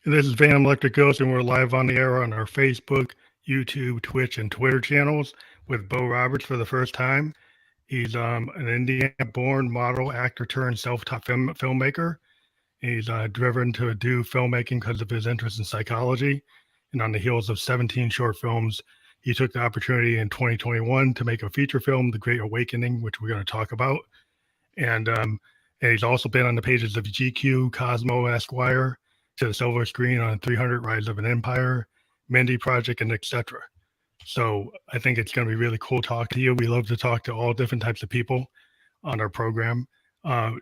This is Phantom Electric Ghost, and we're live on the air on our Facebook, YouTube, Twitch, and Twitter channels with Bo Roberts for the first time. He's an Indiana-born model, actor turned self-taught filmmaker. He's driven to do filmmaking because of his interest in psychology. And on the heels of 17 short films, he took the opportunity in 2021 to make a feature film, The Great Awakening, which we're going to talk about. And he's also been on the pages of GQ, Cosmo, Esquire, to the silver screen on 300 Rise of an Empire, Mindy Project, and etc. So I think it's going to be really cool to talk to you. We love to talk to all different types of people on our program.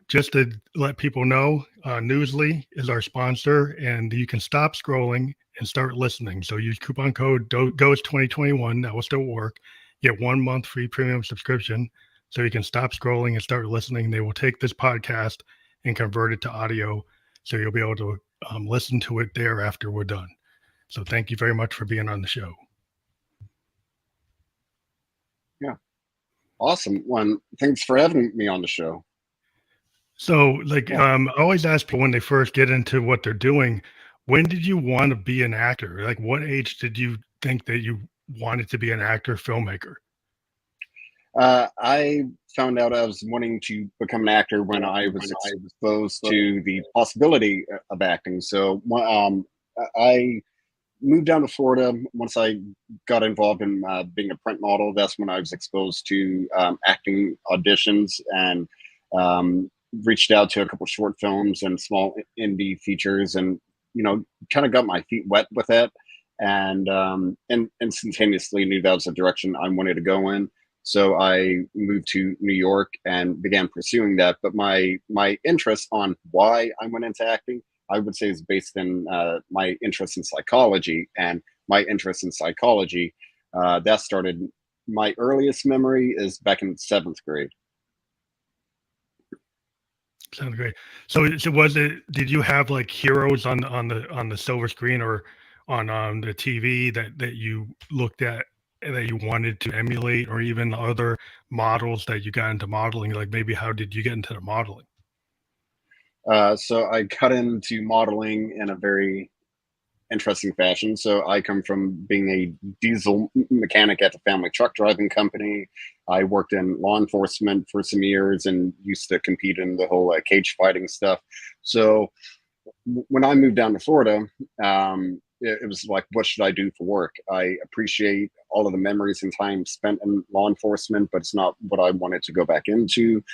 Just to let people know, Newsly is our sponsor, and you can stop scrolling and start listening. So use coupon code GHOST2021. That will still work. Get 1 month free premium subscription, so you can stop scrolling and start listening. They will take this podcast and convert it to audio, so you'll be able to listen to it there after we're done. So thank you very much for being on the show. Yeah. Awesome. Thanks for having me on the show. So I always ask people when they first get into what they're doing, when did you want to be an actor? Like what age did you think that you wanted to be an actor, filmmaker? I found out I was wanting to become an actor when I was exposed to the possibility of acting. So I moved down to Florida once I got involved in being a print model. That's when I was exposed to acting auditions and reached out to a couple short films and small indie features, and kind of got my feet wet with it, and instantaneously knew that was the direction I wanted to go in. So I moved to New York and began pursuing that. But my interest on why I went into acting, I would say, is based in my interest in psychology. And my interest in psychology, that started, my earliest memory is back in 7th grade. Sounds great. So did you have like heroes on the silver screen or on the TV that you looked at, that you wanted to emulate, or even other models that you got into modeling? Like maybe how did you get into the modeling? So I got into modeling in a very interesting fashion. So I come from being a diesel mechanic at the family truck driving company. I worked in law enforcement for some years and used to compete in the whole cage fighting stuff. So when I moved down to Florida, it was like, what should I do for work? I appreciate all of the memories and time spent in law enforcement, but it's not what I wanted to go back into.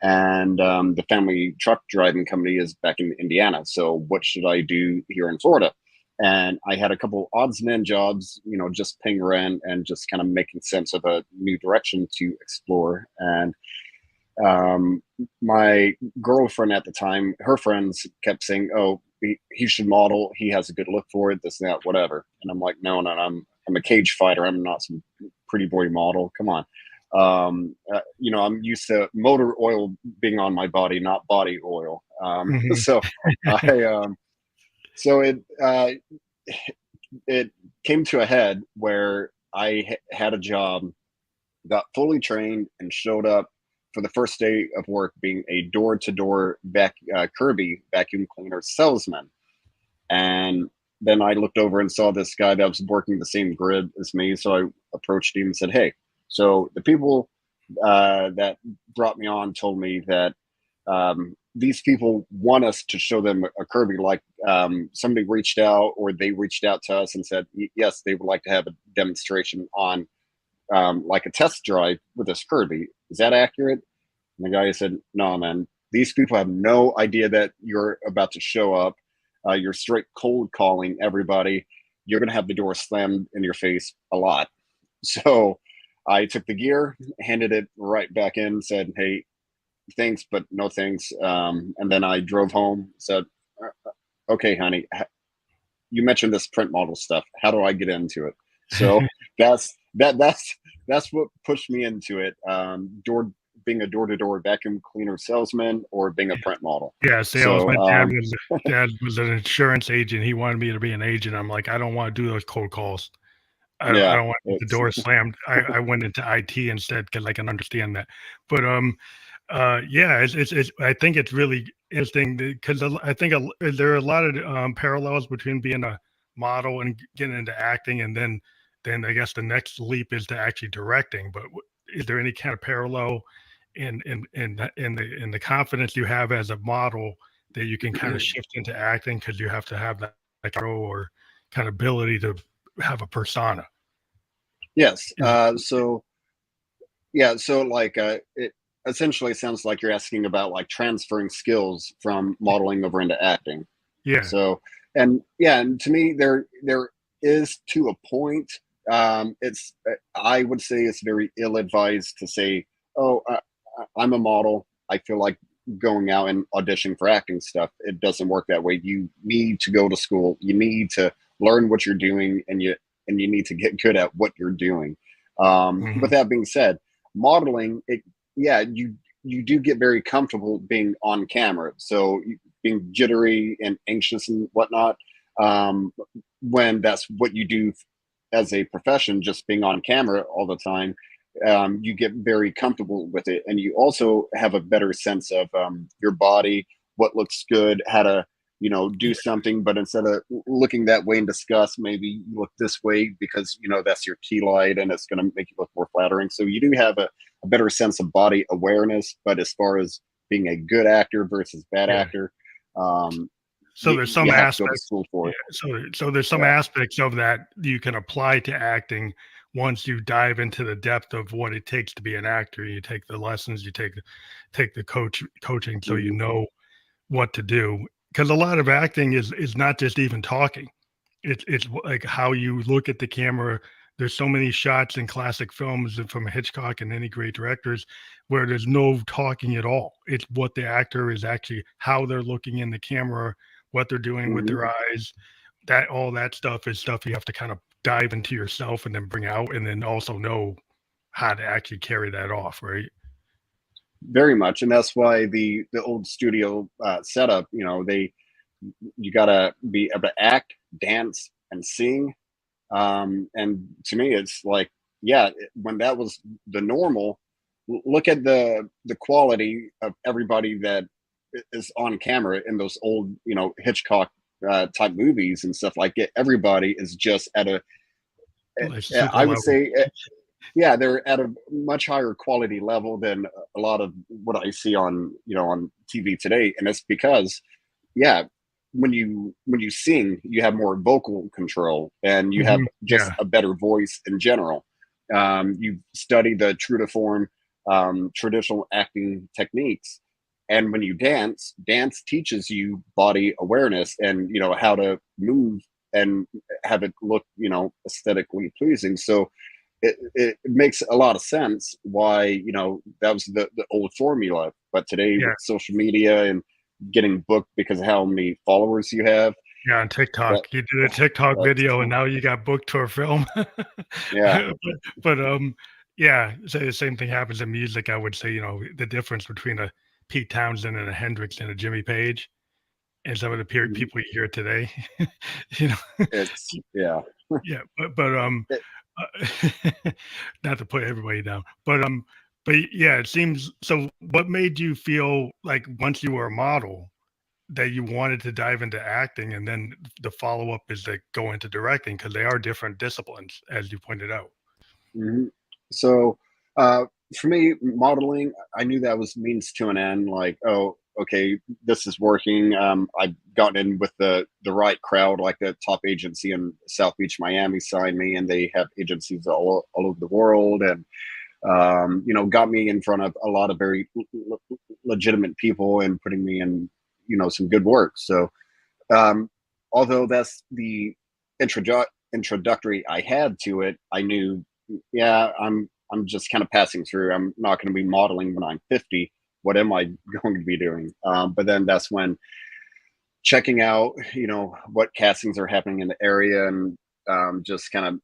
And the family truck driving company is back in Indiana. So what should I do here in Florida? And I had a couple odds and end jobs, just paying rent and just kind of making sense of a new direction to explore. And my girlfriend at the time, her friends kept saying, "Oh, he should model. He has a good look for it. This, that, whatever." And I'm like, "No, I'm a cage fighter. I'm not some pretty boy model. Come on." I'm used to motor oil being on my body, not body oil. So it came to a head where I had a job, got fully trained, and showed up for the first day of work being a door-to-door Kirby vacuum cleaner salesman. And then I looked over and saw this guy that was working the same grid as me. So I approached him and said, "Hey, so the people that brought me on told me that these people want us to show them a Kirby, like somebody reached out, or they reached out to us and said, yes, they would like to have a demonstration on like a test drive with this Kirby. Is that accurate?" And the guy said, "No, man, these people have no idea that you're about to show up. You're straight cold calling everybody. You're going to have the door slammed in your face a lot." So I took the gear, handed it right back in, said, "Hey, thanks, but no thanks." And then I drove home, said, "Okay, honey, you mentioned this print model stuff. How do I get into it?" So that's what pushed me into it. Being a door-to-door vacuum cleaner salesman, or being a print model. Yeah, sales. My dad was an insurance agent. He wanted me to be an agent. I'm like, I don't want to do those cold calls. I don't want the door slammed. I went into IT instead because I can understand that. But I think it's really interesting because I think there are a lot of parallels between being a model and getting into acting, and then I guess the next leap is to actually directing. But is there any kind of parallel in the confidence you have as a model that you can kind of shift into acting because you have to have that like or kind of ability to have a persona? Yes. So yeah, so like it essentially sounds like you're asking about like transferring skills from modeling over into acting. Yeah. So, and yeah, and to me, there is to a point. It's I would say it's very ill-advised to say, "Oh, I'm a model. I feel like going out and auditioning for acting stuff." It doesn't work that way. You need to go to school. You need to learn what you're doing, and you need to get good at what you're doing. With that being said, modeling, yeah, you do get very comfortable being on camera. So being jittery and anxious and whatnot, when that's what you do as a profession, just being on camera all the time, you get very comfortable with it, and you also have a better sense of your body, what looks good, how to do something. But instead of looking that way in disgust, maybe you look this way because that's your key light and it's going to make you look more flattering. So you do have a better sense of body awareness. But as far as being a good actor versus bad Yeah. actor, So there's some you have to go to aspects. school for Yeah, it. so there's some Yeah. aspects of that you can apply to acting once you dive into the depth of what it takes to be an actor. You take the lessons, you take the coaching, so you Mhm. know what to do. Because a lot of acting is not just even talking. It's like how you look at the camera. There's so many shots in classic films and from Hitchcock and any great directors where there's no talking at all. It's what the actor is actually, how they're looking in the camera, what they're doing with Mhm. their eyes. That all that stuff is stuff you have to kind of dive into yourself and then bring out, and then also know how to actually carry that off, right? Very much, and that's why the old studio setup, you gotta be able to act, dance, and sing. And to me, it's like, yeah, when that was the normal, look at the quality of everybody that is on camera in those old, Hitchcock type movies and stuff like it. Everybody is just at Like super I would level. say, yeah, they're at a much higher quality level than a lot of what I see on, on TV today. And it's because, yeah, when you sing, you have more vocal control and you have just Yeah. a better voice in general. You study the true to form traditional acting techniques, and when you dance teaches you body awareness and how to move and have it look aesthetically pleasing. So it makes a lot of sense why that was the old formula. But today Yeah. with social media and getting booked because of how many followers you have, Yeah, on that TikTok. You did a TikTok that's video and now you got booked to a film. yeah. But, yeah, so the same thing happens in music. I would say, the difference between a Pete Townsend and a Hendrix and a Jimmy Page and some of the Mhm. people you hear today, you know? It's yeah. Yeah, but, It, not to put everybody down, but yeah, it seems so what made you feel like once you were a model that you wanted to dive into acting, and then the follow-up is to go into directing because they are different disciplines, as you pointed out. mhm. So uh, for me, modeling, I knew that was means to an end. Like, oh, okay, this is working. I've gotten in with the right crowd, like the top agency in South Beach, Miami, signed me, and they have agencies all over the world, and got me in front of a lot of very legitimate people and putting me in, some good work. So, um, although that's the introductory I had to it, I knew, yeah, I'm just kind of passing through. I'm not going to be modeling when I'm 50. What am I going to be doing? But then that's when checking out, what castings are happening in the area and just kind of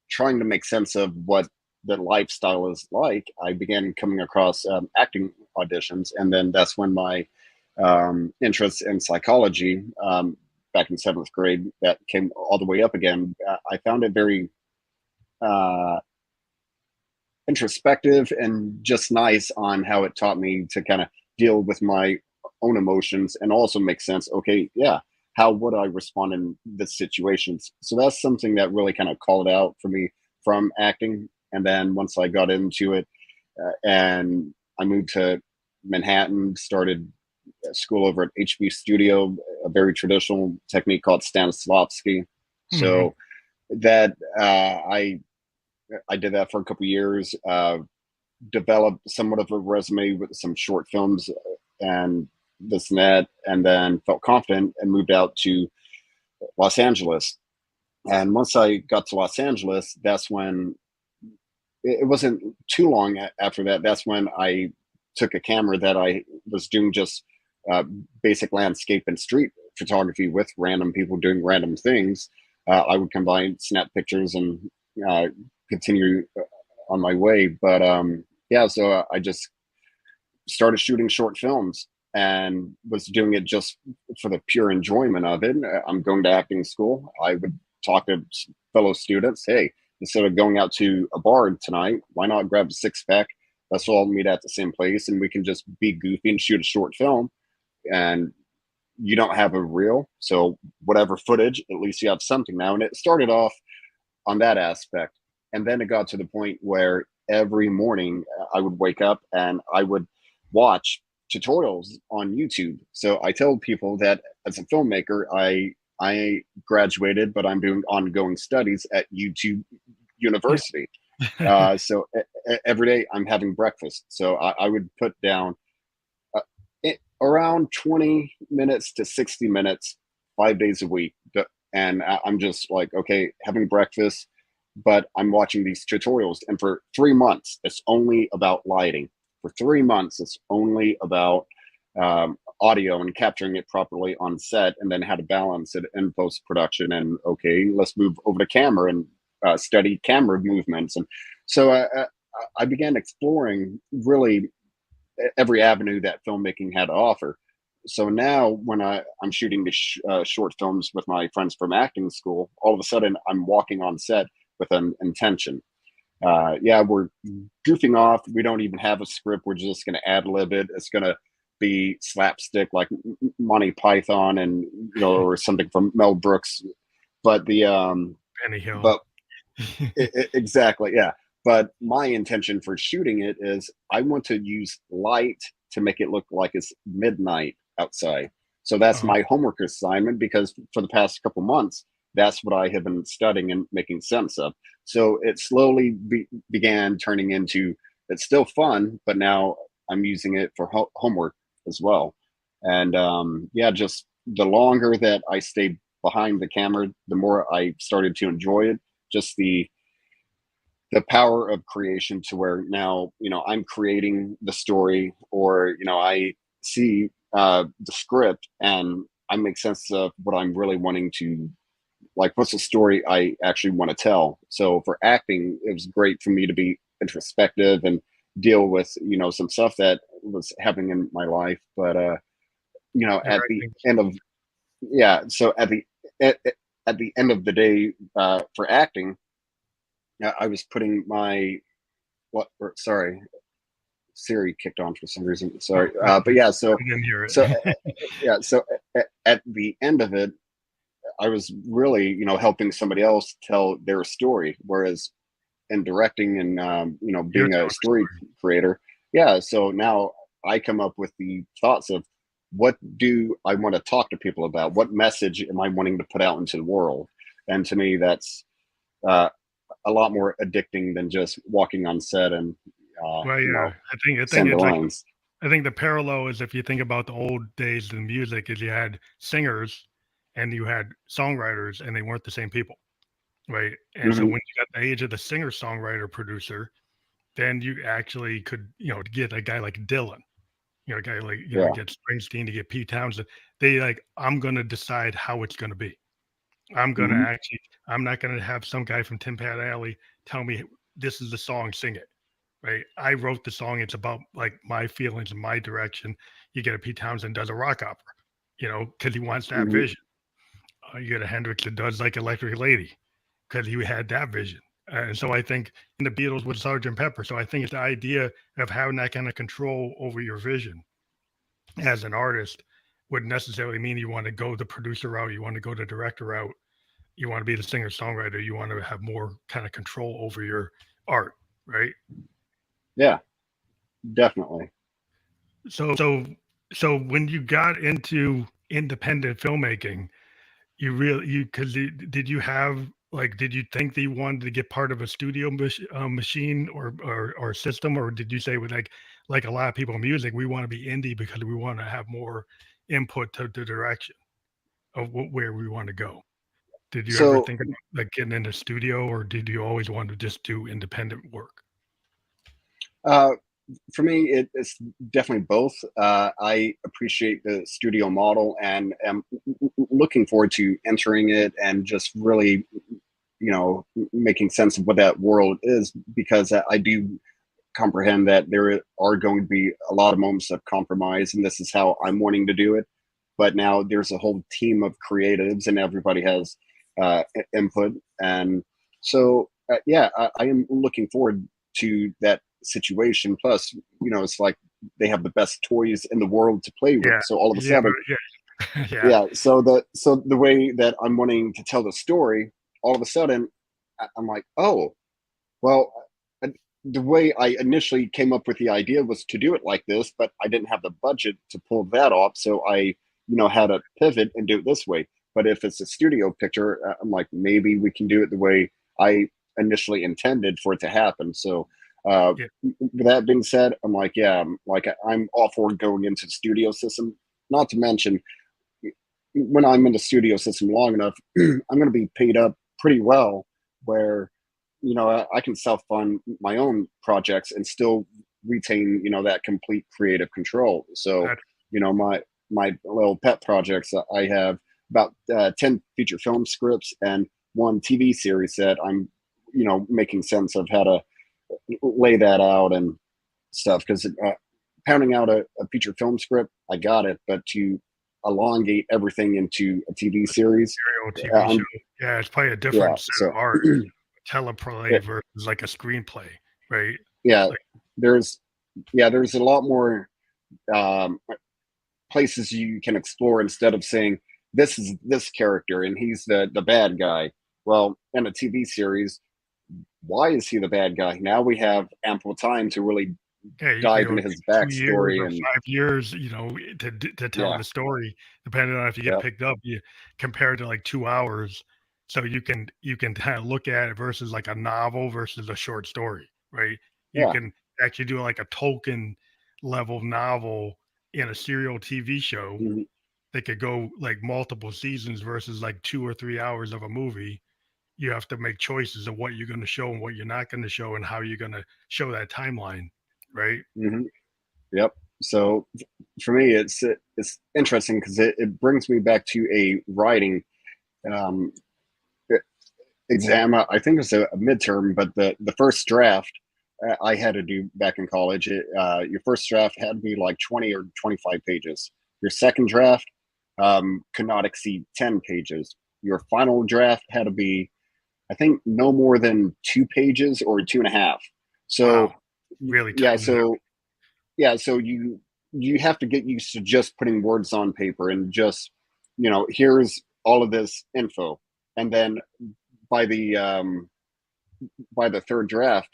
trying to make sense of what the lifestyle is like, I began coming across acting auditions, and then that's when my interest in psychology, back in seventh grade, that came all the way up again. I found it very uh, introspective and just nice on how it taught me to kind of deal with my own emotions and also make sense. Okay, yeah, how would I respond in this situation? So that's something that really kind of called out for me from acting. And then once I got into it, and I moved to Manhattan, started school over at HB Studio, a very traditional technique called Stanislavski. Hmm. So that I did that for a couple of years. Developed somewhat of a resume with some short films and this and that, and then felt confident and moved out to Los Angeles. And once I got to Los Angeles, that's when it wasn't too long after that. That's when I took a camera that I was doing just uh, basic landscape and street photography with random people doing random things. I would combine, snap pictures, and uh, continue on my way. But yeah, so I just started shooting short films and was doing it just for the pure enjoyment of it. I'm going to acting school. I would talk to fellow students. Hey, instead of going out to a bar tonight, why not grab a six pack? Let's all meet at the same place and we can just be goofy and shoot a short film. And you don't have a reel, so whatever footage, at least you have something now. And it started off on that aspect, and then it got to the point where every morning I would wake up and I would watch tutorials on YouTube. So I tell people that as a filmmaker, I graduated, but I'm doing ongoing studies at YouTube Yeah. University. So every day I'm having breakfast. So I would put down around 20 minutes to 60 minutes, 5 days a week. And I'm just like, okay, having breakfast, but I'm watching these tutorials. And for 3 months, it's only about lighting. For 3 months, it's only about audio and capturing it properly on set, and then how to balance it in post production. And okay, let's move over to camera and study camera movements. And so I began exploring really every avenue that filmmaking had to offer. So now, when I'm shooting the short films with my friends from acting school, all of a sudden I'm walking on set with an intention. Yeah, we're goofing off. We don't even have a script. We're just going to ad lib it. It's going to be slapstick like Monty Python and or something from Mel Brooks. But the Penny Hill. but exactly, yeah. But my intention for shooting it is I want to use light to make it look like it's midnight outside. So that's Oh, my homework assignment, because for the past couple months, that's what I have been studying and making sense of. So it slowly began turning into, it's still fun, but now I'm using it for homework as well. And yeah, just the longer that I stayed behind the camera, the more I started to enjoy it. Just the power of creation, to where now I'm creating the story, or I see the script and I make sense of what I'm really wanting to, like, what's the story I actually want to tell. So for acting, it was great for me to be introspective and deal with some stuff that was happening in my life. But you're at the acting. end of, yeah, so at the end of the day, for acting, I was putting my sorry, Siri kicked on for some reason. Oh, Sorry, but okay. yeah, I didn't hear so it. yeah, so at the end of it, I was really helping somebody else tell their story. Whereas in directing and You're being a telling the story story. creator, yeah. So now I come up with the thoughts of, what do I want to talk to people about? What message am I wanting to put out into the world? And to me, that's uh, a lot more addicting than just walking on set and Well, yeah, I think send the it's like, lines. I think the parallel is, if you think about the old days in music, is you had singers and you had songwriters, and they weren't the same people, right? And so Hmm. when you got the age of the singer songwriter producer, then you actually could, get a guy like Dylan, a guy like, Yeah. get Springsteen, to get Pete Townsend. They like, I'm gonna decide how it's gonna be. I'm gonna Hmm. actually, I'm not gonna have some guy from Tin Pan Alley tell me this is the song, sing it. Right? I wrote the song. It's about like my feelings and my direction. You get a Pete Townsend does a rock opera, because he wants that Hmm. vision. You get a Hendrix that does like Electric Lady, because he had that vision. And so I think in the Beatles with Sergeant Pepper. So I think it's the idea of having that kind of control over your vision. as an artist would necessarily mean you want to go the producer route, you want to go the director route, you want to be the singer songwriter, you want to have more kind of control over your art, right? Yeah, definitely. So when you got into independent filmmaking, you really you because did you have like did you think that you wanted to get part of a studio machine or system, or did you say with like a lot of people in music, we want to be indie because we want to have more input to the direction of where we want to go? Did you ever So think about like getting into studio, or did you always want to just do independent work? uh, for me, it's definitely both. I appreciate the studio model and am looking forward to entering it and just really, making sense of what that world is, because I do comprehend that there are going to be a lot of moments of compromise, and this is how I'm wanting to do it. But now there's a whole team of creatives, and everybody has input, and so yeah, I am looking forward to that situation. Plus, it's like they have the best toys in the world to play with. Yeah, So all of a yeah, sudden, yeah, yeah, yeah. So the way that I'm wanting to tell the story, all of a sudden, I'm like, oh, well, uh, the way I initially came up with the idea was to do it like this, but I didn't have the budget to pull that off. So I, had to pivot and do it this way. But if it's a studio picture, I'm like, maybe we can do it the way I initially intended for it to happen. So, uh, yeah, with that being said, I'm like, yeah, I'm all for going into the studio system. Not to mention, when I'm in the studio system long enough, I'm going to be paid up pretty well, where I can self fund my own projects and still retain that complete creative control. So that, my little pet projects, I have about 10 feature film scripts and one TV series that I'm making sense of how to lay that out and stuff, because pounding out a feature film script, I got it, but to elongate everything into a TV series, serial TV show. I'm Yeah, it's probably a yeah. different set So of art, teleplay versus like a screenplay, right? yeah, Like, there's there's a lot more um, places you can explore, instead of saying this is this character and he's the bad guy. Well, in a TV series, why is he the bad guy? Now we have ample time to really yeah, you could dive go into his 2 years backstory or and 5 years, to tell yeah, the story, depending on if you get yep, picked up. You compare it to like 2 hours, so you can kind of look at it versus like a novel versus a short story, right? You yeah, can actually do like a Tolkien level novel in a serial TV show. mhm, They could go like multiple seasons versus like 2 or 3 hours of a movie. You have to make choices of what you're going to show and what you're not going to show and how you're going to show that timeline, right? mhm, yep. So for me, it's interesting because it brings me back to a writing um, exam. I think it was a midterm, but the first draft I had to do back in college. Your first draft had to be like 20 or 25 pages. Your second draft could not exceed 10 pages. Your final draft had to be, I think, no more than 2 pages or two and a half. So Wow, really yeah, tighten it up. so you have to get used to just putting words on paper and just here's all of this info, and then by the um, by the third draft,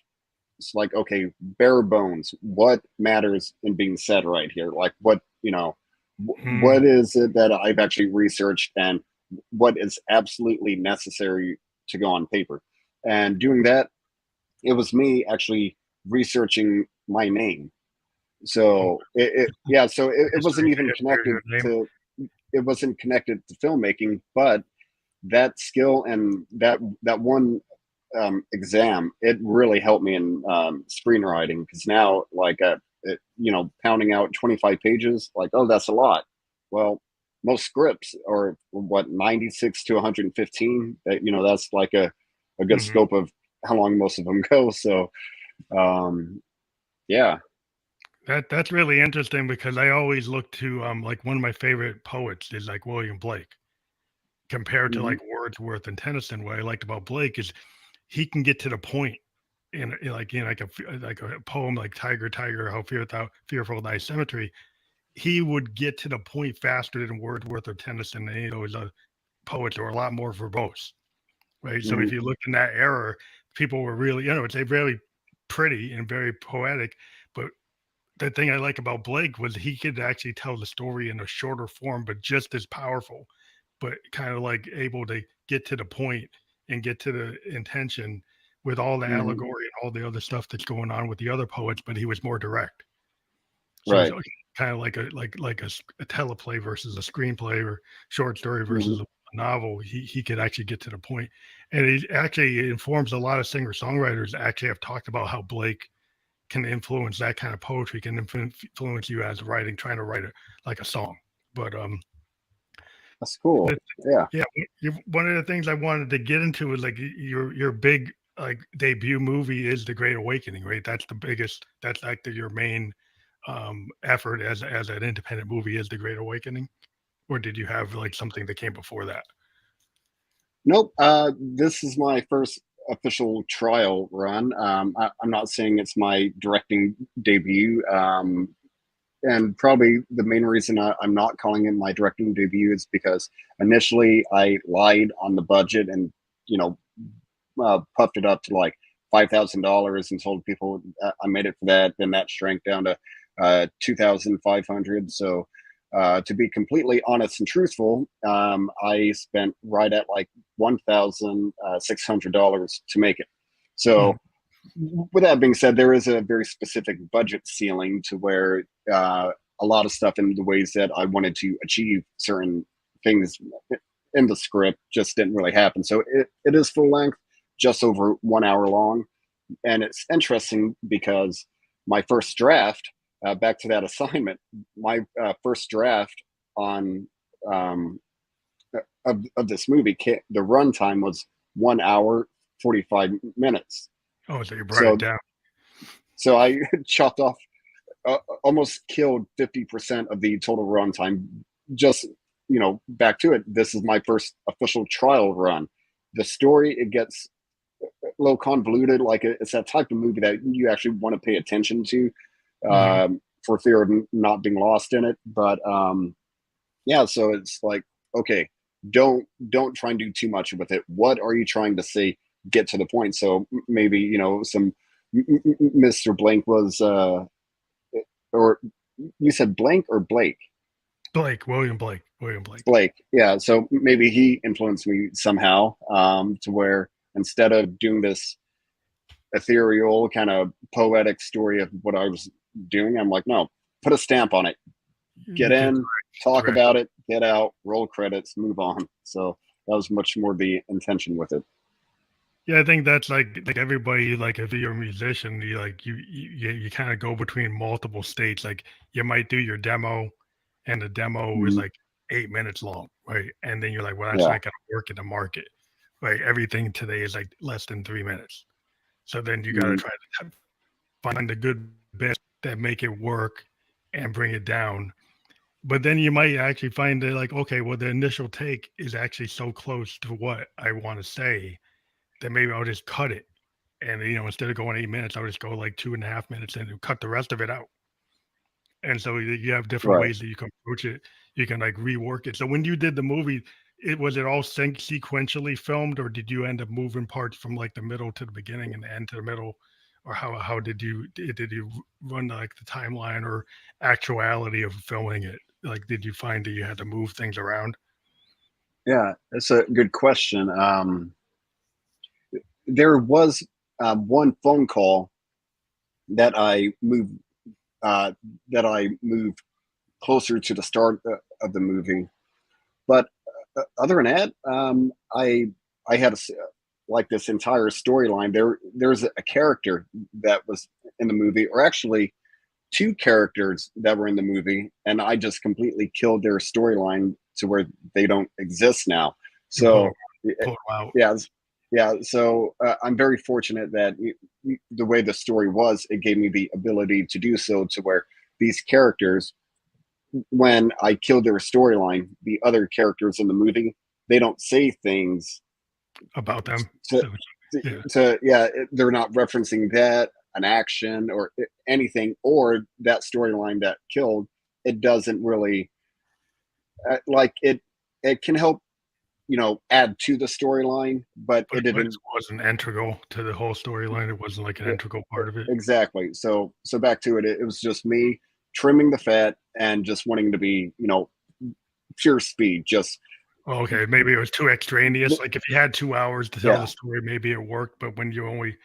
it's like, okay, bare bones. What matters in being said right here? Like, what Hmm. is it that I've actually researched, and what is absolutely necessary to go on paper? And doing that, it was me actually researching my name. Oh, So it wasn't even history of connected your name. to it wasn't connected to filmmaking, but that skill and that one exam, it really helped me in screenwriting, because now, like, pounding out 25 pages, like, oh, that's a lot. Well, most scripts are what, 96 to 115. That's like a good Hmm. scope of how long most of them go. So um, yeah. That's really interesting because I always look to like one of my favorite poets is like William Blake compared to Hmm. like Wordsworth and Tennyson. What I liked about Blake is he can get to the point in like a poem like Tiger Tiger, how fearful thy cemetery. he would get to the point faster than Wordsworth or Tennyson and any of those poets were a lot more verbose, right? So if you look in that era, people were really, it's a very pretty and very poetic. But the thing I like about Blake was he could actually tell the story in a shorter form, but just as powerful, but kind of like able to get to the point and get to the intention with all the allegory and all the other stuff that's going on with the other poets, but he was more direct. So it's Right. kind of like a teleplay versus a screenplay or short story versus a novel. He could actually get to the point, and it actually informs a lot of singer songwriters. Actually, have talked about how Blake can influence that kind of poetry, can influence you as trying to write like a song. But That's cool. Yeah. yeah, one of the things I wanted to get into is like your big like debut movie is The Great Awakening, right? That's the biggest. That's like your main effort as an independent movie is The Great Awakening, or did you have like something that came before that? Nope. This is my first official trial run. I'm not saying it's my directing debut. And probably the main reason I'm not calling it my directing debut is because initially I lied on the budget and, you know, puffed it up to like $5,000 and told people I made it for that. Then that shrank down to 2,500. So to be completely honest and truthful, I spent right at like $1,600 to make it. So with that being said, there is a very specific budget ceiling to where a lot of stuff in the ways that I wanted to achieve certain things in the script just didn't really happen. So it is full length, just over 1 hour long. And it's interesting because my first draft, back to that assignment, my first draft on of this movie, the runtime was 1 hour, 45 minutes. Oh, so you brought So it down. So I chopped off, almost killed 50% of the total runtime. Just, back to it. This is my first official trial run. The story, it gets a little convoluted. Like it's that type of movie that you actually want to pay attention to, for fear of not being lost in it. But yeah, so it's like, okay, don't try and do too much with it. What are you trying to say? Get to the point. So maybe some Mr. Blank was, or you said Blank or Blake? William Blake. Blake. Yeah. So maybe he influenced me somehow, to where instead of doing this ethereal kind of poetic story of what I was doing, I'm like, no, put a stamp on it. Get in, talk about it, get out, roll credits, move on. So that was much more the intention with it. Yeah, I think that's like everybody, like if you're a musician, you kind of go between multiple states. Like you might do your demo, and the demo is like 8 minutes long, right? And then you're like, well, that's Yeah. not gonna work in the market, right? Everything today is like less than 3 minutes. So then you got to try to find the good bits that make it work and bring it down. But then you might actually find that like, okay, well, the initial take is actually so close to what I want to say that maybe I'll just cut it. And instead of going 8 minutes, I'll just go like 2.5 minutes and cut the rest of it out. And so you have different Right. ways that you can approach it. You can like rework it. So when you did the movie, was it all sequentially filmed, or did you end up moving parts from like the middle to the beginning and the end to the middle, or how did you run like the timeline or actuality of filming it? Like, did you find that you had to move things around? Yeah, that's a good question. There was one phone call that I moved closer to the start of the movie, but other than that, I had like this entire storyline. There's a character that was in the movie, or actually two characters that were in the movie, and I just completely killed their storyline to where they don't exist now. You pull, So pull them out. yeah. So I'm very fortunate that the way the story was, it gave me the ability to do so, to where these characters, when I killed their storyline, the other characters in the movie, they don't say things About them. to, Yeah. they're not referencing that, an action or anything, or that storyline that killed. it doesn't really like it. It can help, add to the storyline, but it But it didn't. wasn't integral to the whole storyline. It wasn't like an integral part of it. Exactly. So back to it. It was just me trimming the fat and just wanting to be, pure speed. Just Oh, okay, maybe it was too extraneous. Like if you had 2 hours to tell yeah, the story, maybe it worked. But when you only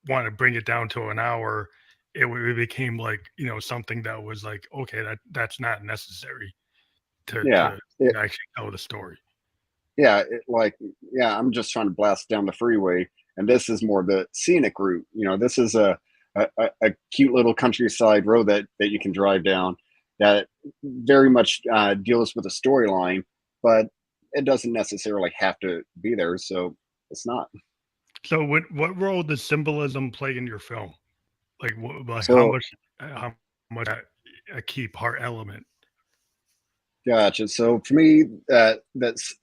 want to bring it down to an hour, it became like something that was like, okay, that's not necessary to yeah, actually tell the story. yeah. Yeah, I'm just trying to blast down the freeway, and this is more the scenic route. This is a cute little countryside road that you can drive down that very much deals with a storyline, but it doesn't necessarily have to be there. So it's not. So, what role does symbolism play in your film? Like So how much a key part element? gotcha. So for me, that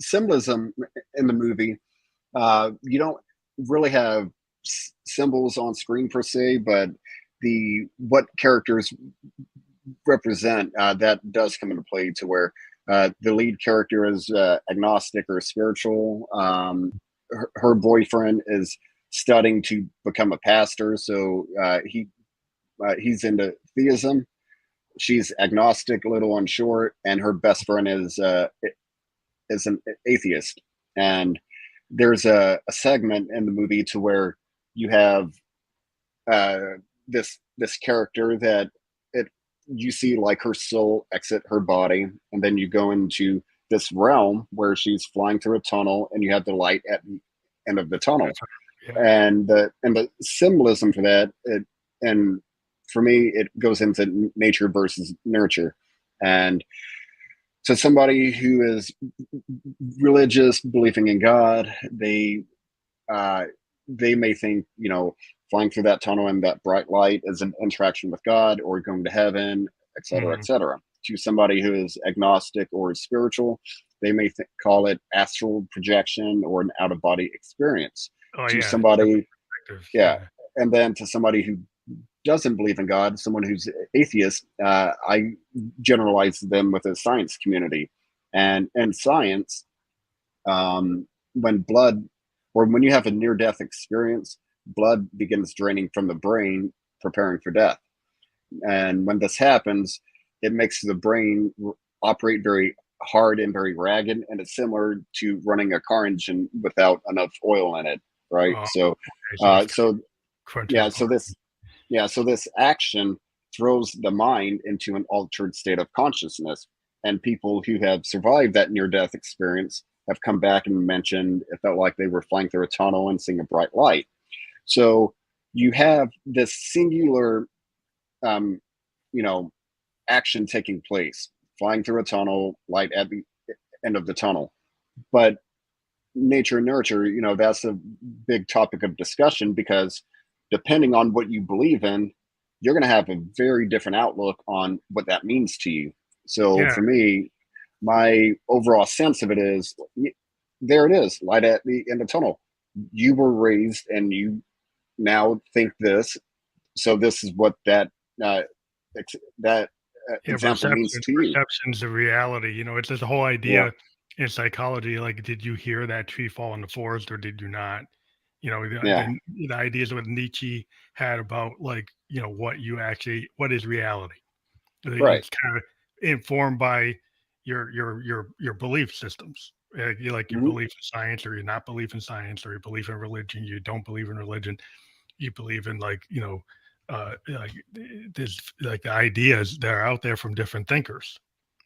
symbolism in the movie, you don't really have symbols on screen per se, but the what characters represent, that does come into play to where the lead character is agnostic or spiritual. Her boyfriend is studying to become a pastor, so he's into theism. She's agnostic, a little unsure, and her best friend is an atheist. And there's a segment in the movie to where you have uh, this character that it you see like her soul exit her body, and then you go into this realm where she's flying through a tunnel, and you have the light at the end of the tunnel, That's yeah. and the symbolism for that, and for me, it goes into nature versus nurture, and to somebody who is religious, believing in God, uh, they may think, flying through that tunnel and that bright light is an interaction with God or going to heaven, et cetera, et Mhm. cetera. To somebody who is agnostic or spiritual, they may call it astral projection or an out of body experience. Oh To yeah, different somebody, perspectives. yeah. Yeah. And then to somebody who doesn't believe in God, someone who's atheist, I generalize them with a science community. And in science, when blood or when you have a near death experience, blood begins draining from the brain, preparing for death. And when this happens, it makes the brain operate very hard and very ragged. And it's similar to running a car engine without enough oil in it. Right. Oh, So, okay, so it's so crunches yeah, hard. so this action throws the mind into an altered state of consciousness. And people who have survived that near death experience have come back and mentioned it felt like they were flying through a tunnel and seeing a bright light. So you have this singular, um, you know, action taking place, flying through a tunnel, light at the end of the tunnel. But nature and nurture, that's a big topic of discussion because depending on what you believe in, you're going to have a very different outlook on what that means to you. So Yeah, for me, my overall sense of it is there it is, light at the end of the tunnel. You were raised and you now think this. So this is what uh, that yeah, example means to you. perceptions of reality. It's this whole Yeah. idea in psychology. Like, did you hear that tree fall in the forest or did you not? Yeah. The ideas what Nietzsche had about like what is reality. Right. It's kind of informed by your belief systems. You like your Hmm. belief in science, or your not belief in science, or your belief in religion. You don't believe in religion. You believe in like there's like the ideas that are out there from different thinkers,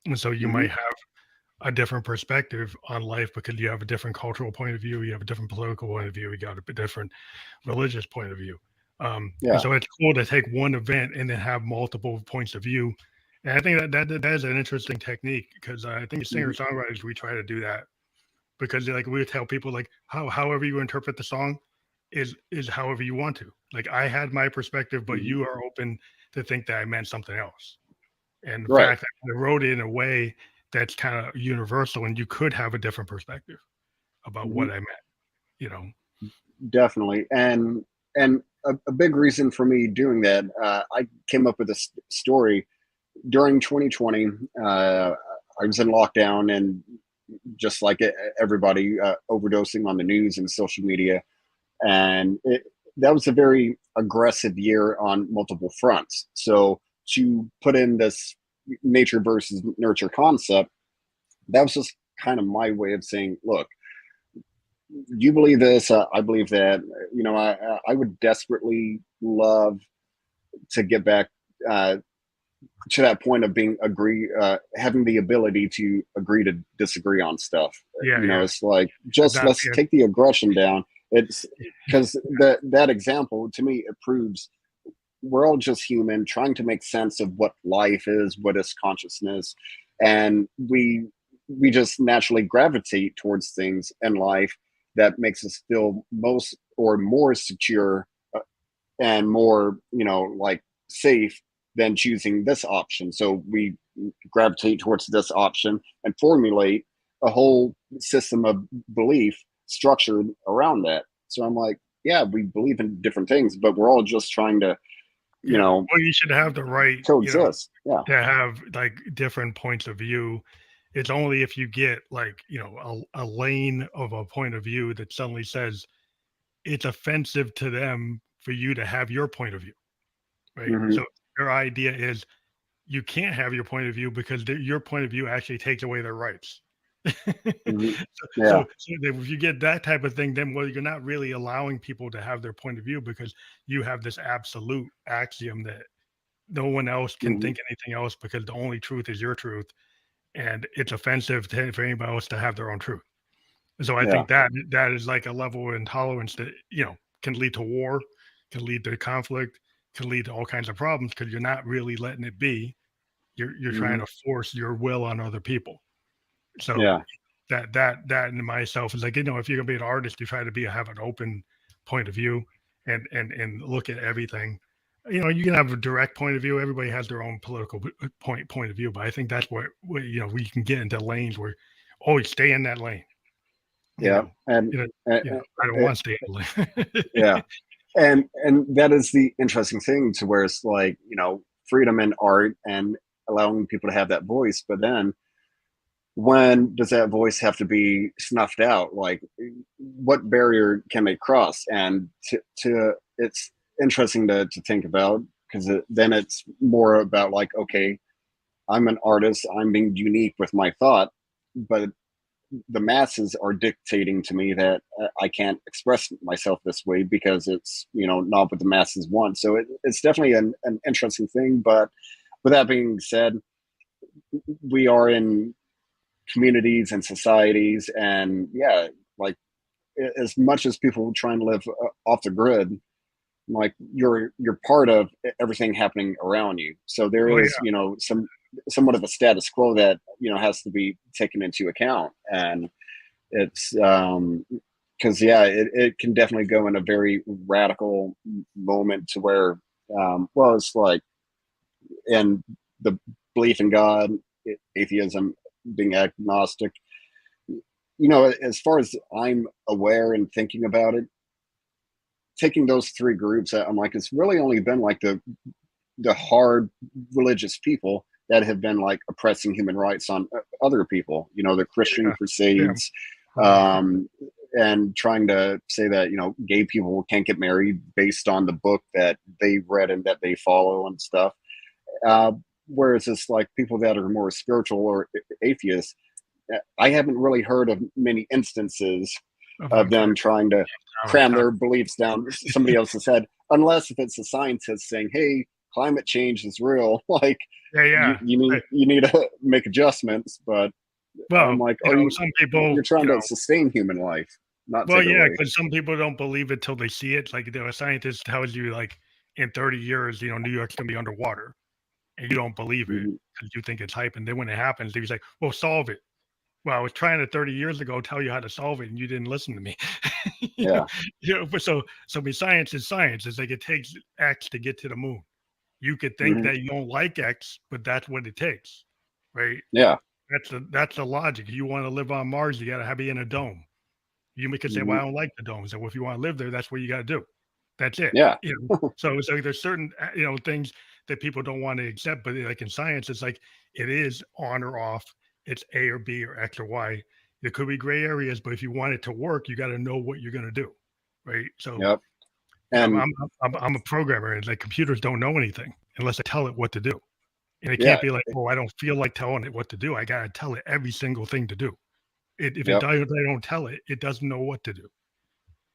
and so you Hmm. might have a different perspective on life because you have a different cultural point of view, you have a different political point of view, you got a different religious point of view. And Yeah. so it's cool to take one event and then have multiple points of view. And I think that is an interesting technique because I think singer Hmm. songwriters we try to do that because like we tell people like however you interpret the song is however you want to. Like I had my perspective, but Hmm. you are open to think that I meant something else. And in Right. fact, I wrote it in a way that's kind of universal, and you could have a different perspective about Hmm. what I meant. You know, Definitely. And a big reason for me doing that, I came up with a story during 2020, I was in lockdown and just like everybody, overdosing on the news and social media. And that was a very aggressive year on multiple fronts. So to put in this nature versus nurture concept, that was just kind of my way of saying, look, you believe this, I believe that. I would desperately love to get back to that point of being having the ability to agree to disagree on stuff. Yeah, yeah. It's like, just Not let's being, take the aggression down. It's because that example to me, it proves we're all just human trying to make sense of what life is, what is consciousness, and we just naturally gravitate towards things in life that makes us feel most or more secure, and more, like, safe than choosing this option. So we gravitate towards this option and formulate a whole system of belief structured around that. So I'm like, yeah, we believe in different things, but we're all just trying to, yeah. Well, you should have the right, coexist. Yeah. to have like different points of view. It's only if you get like, a lane of a point of view that suddenly says it's offensive to them for you to have your point of view, right? Hmm. So their idea is you can't have your point of view because your point of view actually takes away their rights. Hmm. so, Yeah. so if you get that type of thing, then well, you're not really allowing people to have their point of view because you have this absolute axiom that no one else can Hmm. think anything else because the only truth is your truth, and it's offensive for anybody else to have their own truth. So I Yeah. think that is like a level of intolerance that can lead to war, can lead to conflict, can lead to all kinds of problems because you're not really letting it be. You're trying Hmm. to force your will on other people. So Yeah. that in myself is like, if you're gonna be an artist, you try to have an open point of view and look at everything. You can have a direct point of view. Everybody has their own political point of view, but I think that's what we can get into lanes where always stay in that lane. You Yeah. know, And, you know, and, I don't and want to stay in the lane. yeah. And that is the interesting thing, to where it's like, freedom in art and allowing people to have that voice. But then when does that voice have to be snuffed out? Like, what barrier can they cross? And to it's interesting to think about, because then it's more about like, okay, I'm an artist, I'm being unique with my thought, but the masses are dictating to me that I can't express myself this way because it's, not what the masses want. So it's definitely an interesting thing. But with that being said, we are in communities and societies, and yeah, like, as much as people try and live off the grid, like, you're part of everything happening around you. So there Oh is, yeah, somewhat of a status quo that has to be taken into account. And it's because yeah, it can definitely go in a very radical moment to where, well, it's like, and the belief in God, atheism, being agnostic, as far as I'm aware and thinking about it, taking those three groups, I'm like, it's really only been like the hard religious people that have been like oppressing human rights on other people. The Christian yeah, yeah. crusades, Mhm. and trying to say that gay people can't get married based on the book that they read and that they follow and stuff. Uh, Whereas it's like people that are more spiritual or atheists, I haven't really heard of many instances Of of them unconscious trying to power. cram their beliefs down somebody else's head, unless if it's a scientist saying, "Hey, climate change is real." Like, Yeah, you, yeah. you need you need to make adjustments. But I'm Well, like, are you? some people, You're trying to sustain human life, not well, take it yeah, away. because some people don't believe it till they see it. Like, a scientist tells you, like, in 30 years, New York's gonna be underwater, and you don't believe it Hmm. because you think it's hype. And then when it happens, he's like, "Well, solve it." Well, I was trying to 30 years ago tell you how to solve it, and you didn't listen to me. you know, Yeah. but so I mean, science is science. It's like it takes X to get to the moon. You could think Hmm. that you don't like X, but that's what it takes, right? Yeah. That's the logic. You want to live on Mars, you got to be in a dome. You could say, "Well, Hmm. I don't like the dome." So, well, if you want to live there, that's what you got to do. That's it. Yeah. So there's certain things that people don't want to accept. But like in science, it's like it is on or off. It's A or B or X or Y. There could be gray areas, but if you want it to work, you got to know what you're going to do, right? So Yep. you know, And I'm a programmer, and like computers don't know anything unless I tell it what to do. And it yeah, can't be like, oh, I don't feel like telling it what to do. I got to tell it every single thing to do. If it yep. does, I don't tell it, it doesn't know what to do.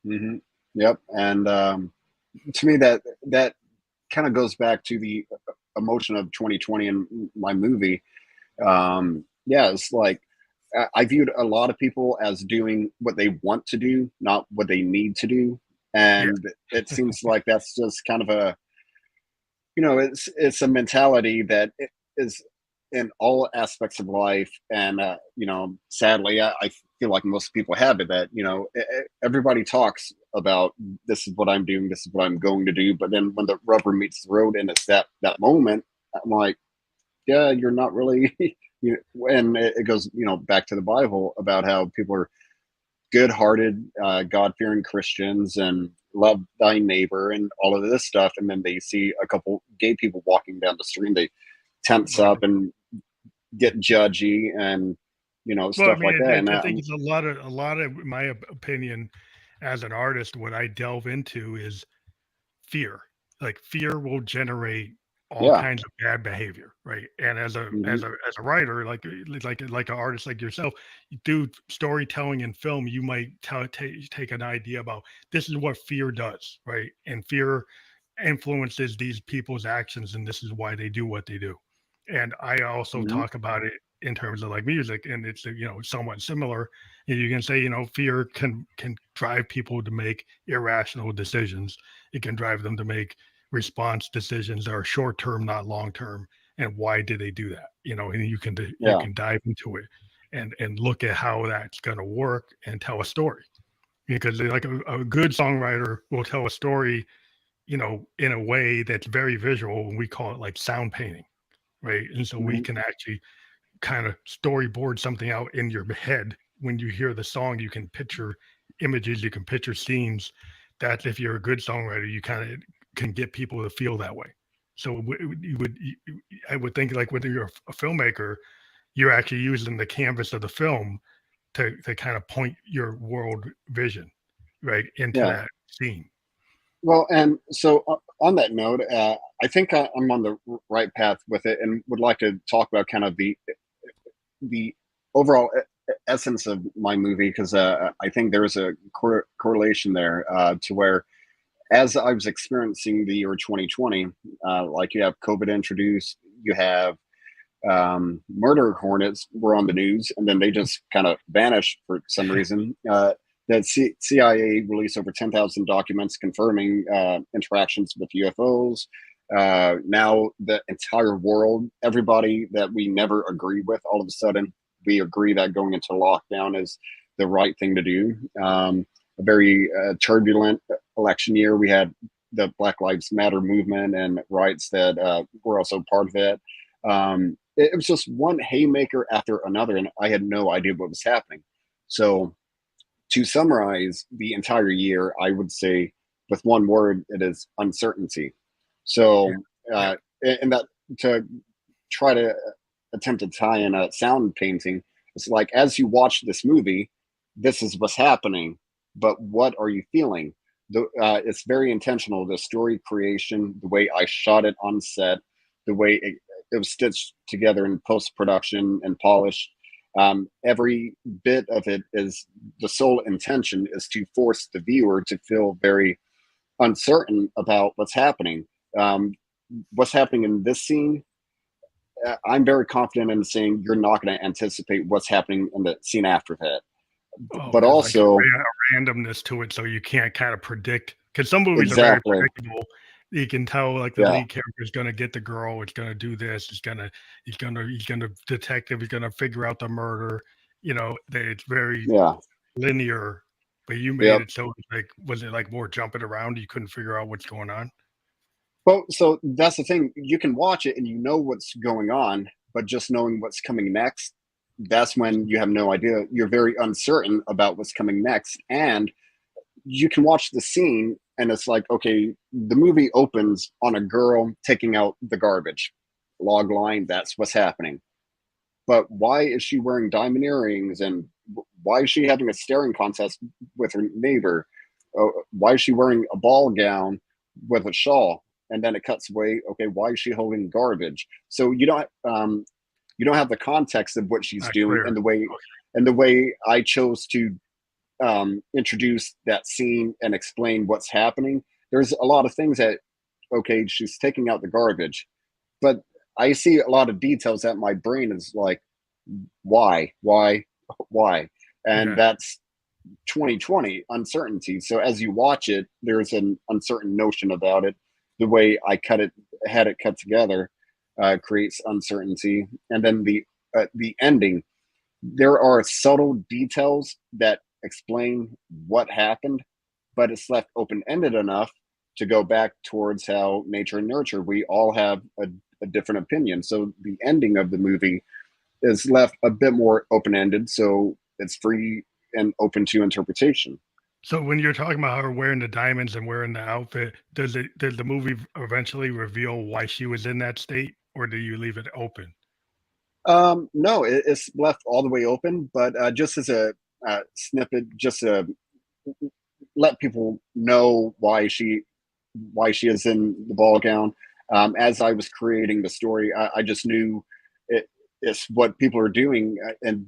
Hmm. Yep. And to me, that kind of goes back to the emotion of 2020 in my movie. Yeah, it's like I viewed a lot of people as doing what they want to do, not what they need to do. Yeah. And it seems like that's just kind of a, it's a mentality that is in all aspects of life. And, sadly, I feel like most people have it that, everybody talks about this is what I'm doing, this is what I'm going to do. But then when the rubber meets the road and it's that moment, I'm like, yeah, you're not really, and it goes, back to the Bible about how people are good-hearted, God-fearing Christians and love thy neighbor and all of this stuff, and then they see a couple gay people walking down the street, and they tense Right. up and get judgy and Well, I stuff like mean, that. And I think it's a lot of my opinion as an artist. What I delve into is fear. Like fear will generate all yeah, kinds of bad behavior, right? And hmm as a writer, like an artist like yourself, you do storytelling in film. You might take an idea about this is what fear does, right? And fear influences these people's actions, and this is why they do what they do. And I also hmm talk about it in terms of like music, and it's somewhat similar. And you can say fear can drive people to make irrational decisions. It can drive them to make response decisions that are short term, not long term. And why did they do that? And you yeah, can dive into it and look at how that's going to work and tell a story. Because like a good songwriter will tell a story, in a way that's very visual, and we call it like sound painting, right? And so we hmm can actually kind of storyboard something out in your head. When you hear the song, you can picture images, you can picture scenes. That if you're a good songwriter, you kind of can get people to feel that way. So I would think like when you're a filmmaker, you're actually using the canvas of the film to kind of point your world vision right into yeah. that scene. Well, and so on that note, I think I'm on the right path with it, and would like to talk about kind of the overall essence of my movie, because I think there is a correlation there, to where as I was experiencing the year 2020, like you have COVID introduced, you have murder hornets were on the news, and then they just kind of vanished for some reason. That CIA released over 10,000 documents confirming interactions with UFOs. Now the entire world, everybody that we never agreed with, all of a sudden we agree that going into lockdown is the right thing to do. A very turbulent election year. We had the Black Lives Matter movement and rights that were also part of it. It was just one haymaker after another, and I had no idea what was happening. So, to summarize the entire year, I would say with one word, it is uncertainty. Yeah, So, yeah. and that to try to attempt to tie in a sound painting, it's like as you watch this movie, this is what's happening, but what are you feeling? It's very intentional. The story creation, the way I shot it on set, the way it was stitched together in post production and polished. Every bit of it is the sole intention is to force the viewer to feel very uncertain about what's happening. Um, what's happening in this scene, I'm very confident in saying you're not going to anticipate what's happening in the scene after that. Oh, But there's like also, a randomness to it, so you can't kind of predict. Because some movies are very exactly, predictable. You can tell like the yeah, lead character is going to get the girl. It's going to do this. He's gonna detective. He's going to figure out the murder. It's very yeah, linear. But you made yep. it so like was it like more jumping around? You couldn't figure out what's going on. Well, so that's the thing. You can watch it and you know what's going on, but just knowing what's coming next, that's when you have no idea. You're very uncertain about what's coming next. And you can watch the scene and it's like, okay, the movie opens on a girl taking out the garbage. Log line, that's what's happening. But why is she wearing diamond earrings, and why is she having a staring contest with her neighbor? Why is she wearing a ball gown with a shawl? And then it cuts away. Okay, why is she holding garbage? So you don't have the context of what she's Not doing, clear. and the way I chose to introduce that scene and explain what's happening. There's a lot of things that, okay, she's taking out the garbage, but I see a lot of details that my brain is like, why? And Yeah. that's 2020 uncertainty. So as you watch it, there's an uncertain notion about it. The way I had it cut together, creates uncertainty, and then the ending. There are subtle details that explain what happened, but it's left open ended enough to go back towards how nature and nurture. We all have a different opinion. So the ending of the movie is left a bit more open ended. So it's free and open to interpretation. So when you're talking about her wearing the diamonds and wearing the outfit, does the movie eventually reveal why she was in that state, or do you leave it open? No, it's left all the way open, but just as a snippet, just to let people know why she is in the ball gown. As I was creating the story, I just knew it's what people are doing, and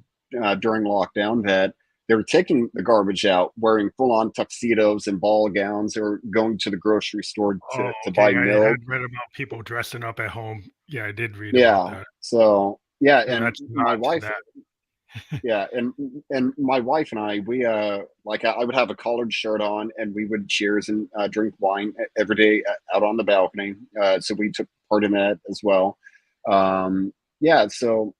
during lockdown, that they were taking the garbage out, wearing full-on tuxedos and ball gowns, or going to the grocery store Oh, to buy okay. I milk. had read about people dressing up at home. Yeah, I did read about Yeah. that. So yeah, So and that's a nod to that. yeah, and my wife and I, we like I would have a collared shirt on, and we would cheers and drink wine every day out on the balcony. So we took part in that as well. Yeah, so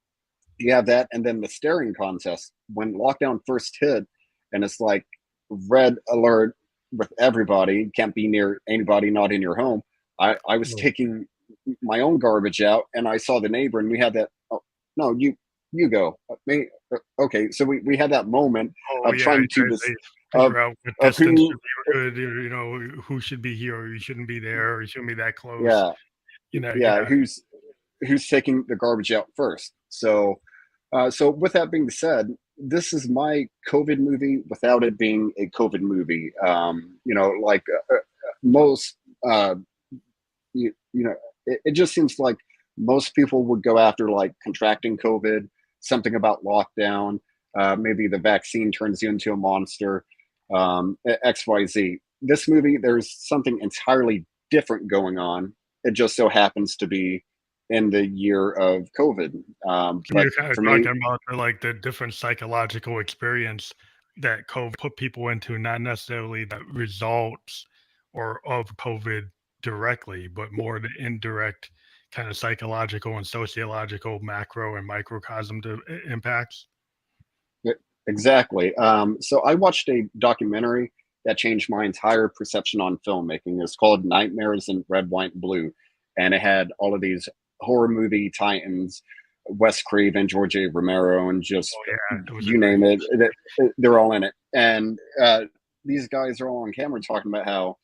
you have that, and then the staring contest when lockdown first hit, and it's like red alert with everybody. Can't be near anybody not in your home. I was Oh, taking my own garbage out, and I saw the neighbor, and we had that. Oh, no, you go. Me, okay, so we had that moment oh, of yeah, trying to they of figure out what of distance who. should be good, who should be here, or you shouldn't be there, or you shouldn't be that close. Yeah, yeah, Yeah. who's taking the garbage out first. So so with that being said, this is my COVID movie without it being a COVID movie. Like most, uh, you know, it just seems like most people would go after like contracting COVID, something about lockdown, maybe the vaccine turns you into a monster, XYZ. This movie, there's something entirely different going on. It just so happens to be in the year of COVID. So But you're kinda for me, talking about the different psychological experience that COVID put people into, not necessarily the results or of COVID directly, but more the indirect kind of psychological and sociological macro and microcosm impacts. e- exactly. So I watched a documentary that changed my entire perception on filmmaking. It's called Nightmares in Red, White, and Blue. And it had all of these horror movie titans, Wes Craven, George A. Romero, and just Oh, yeah, those are you name great. it, they're all in it. And these guys are all on camera talking about how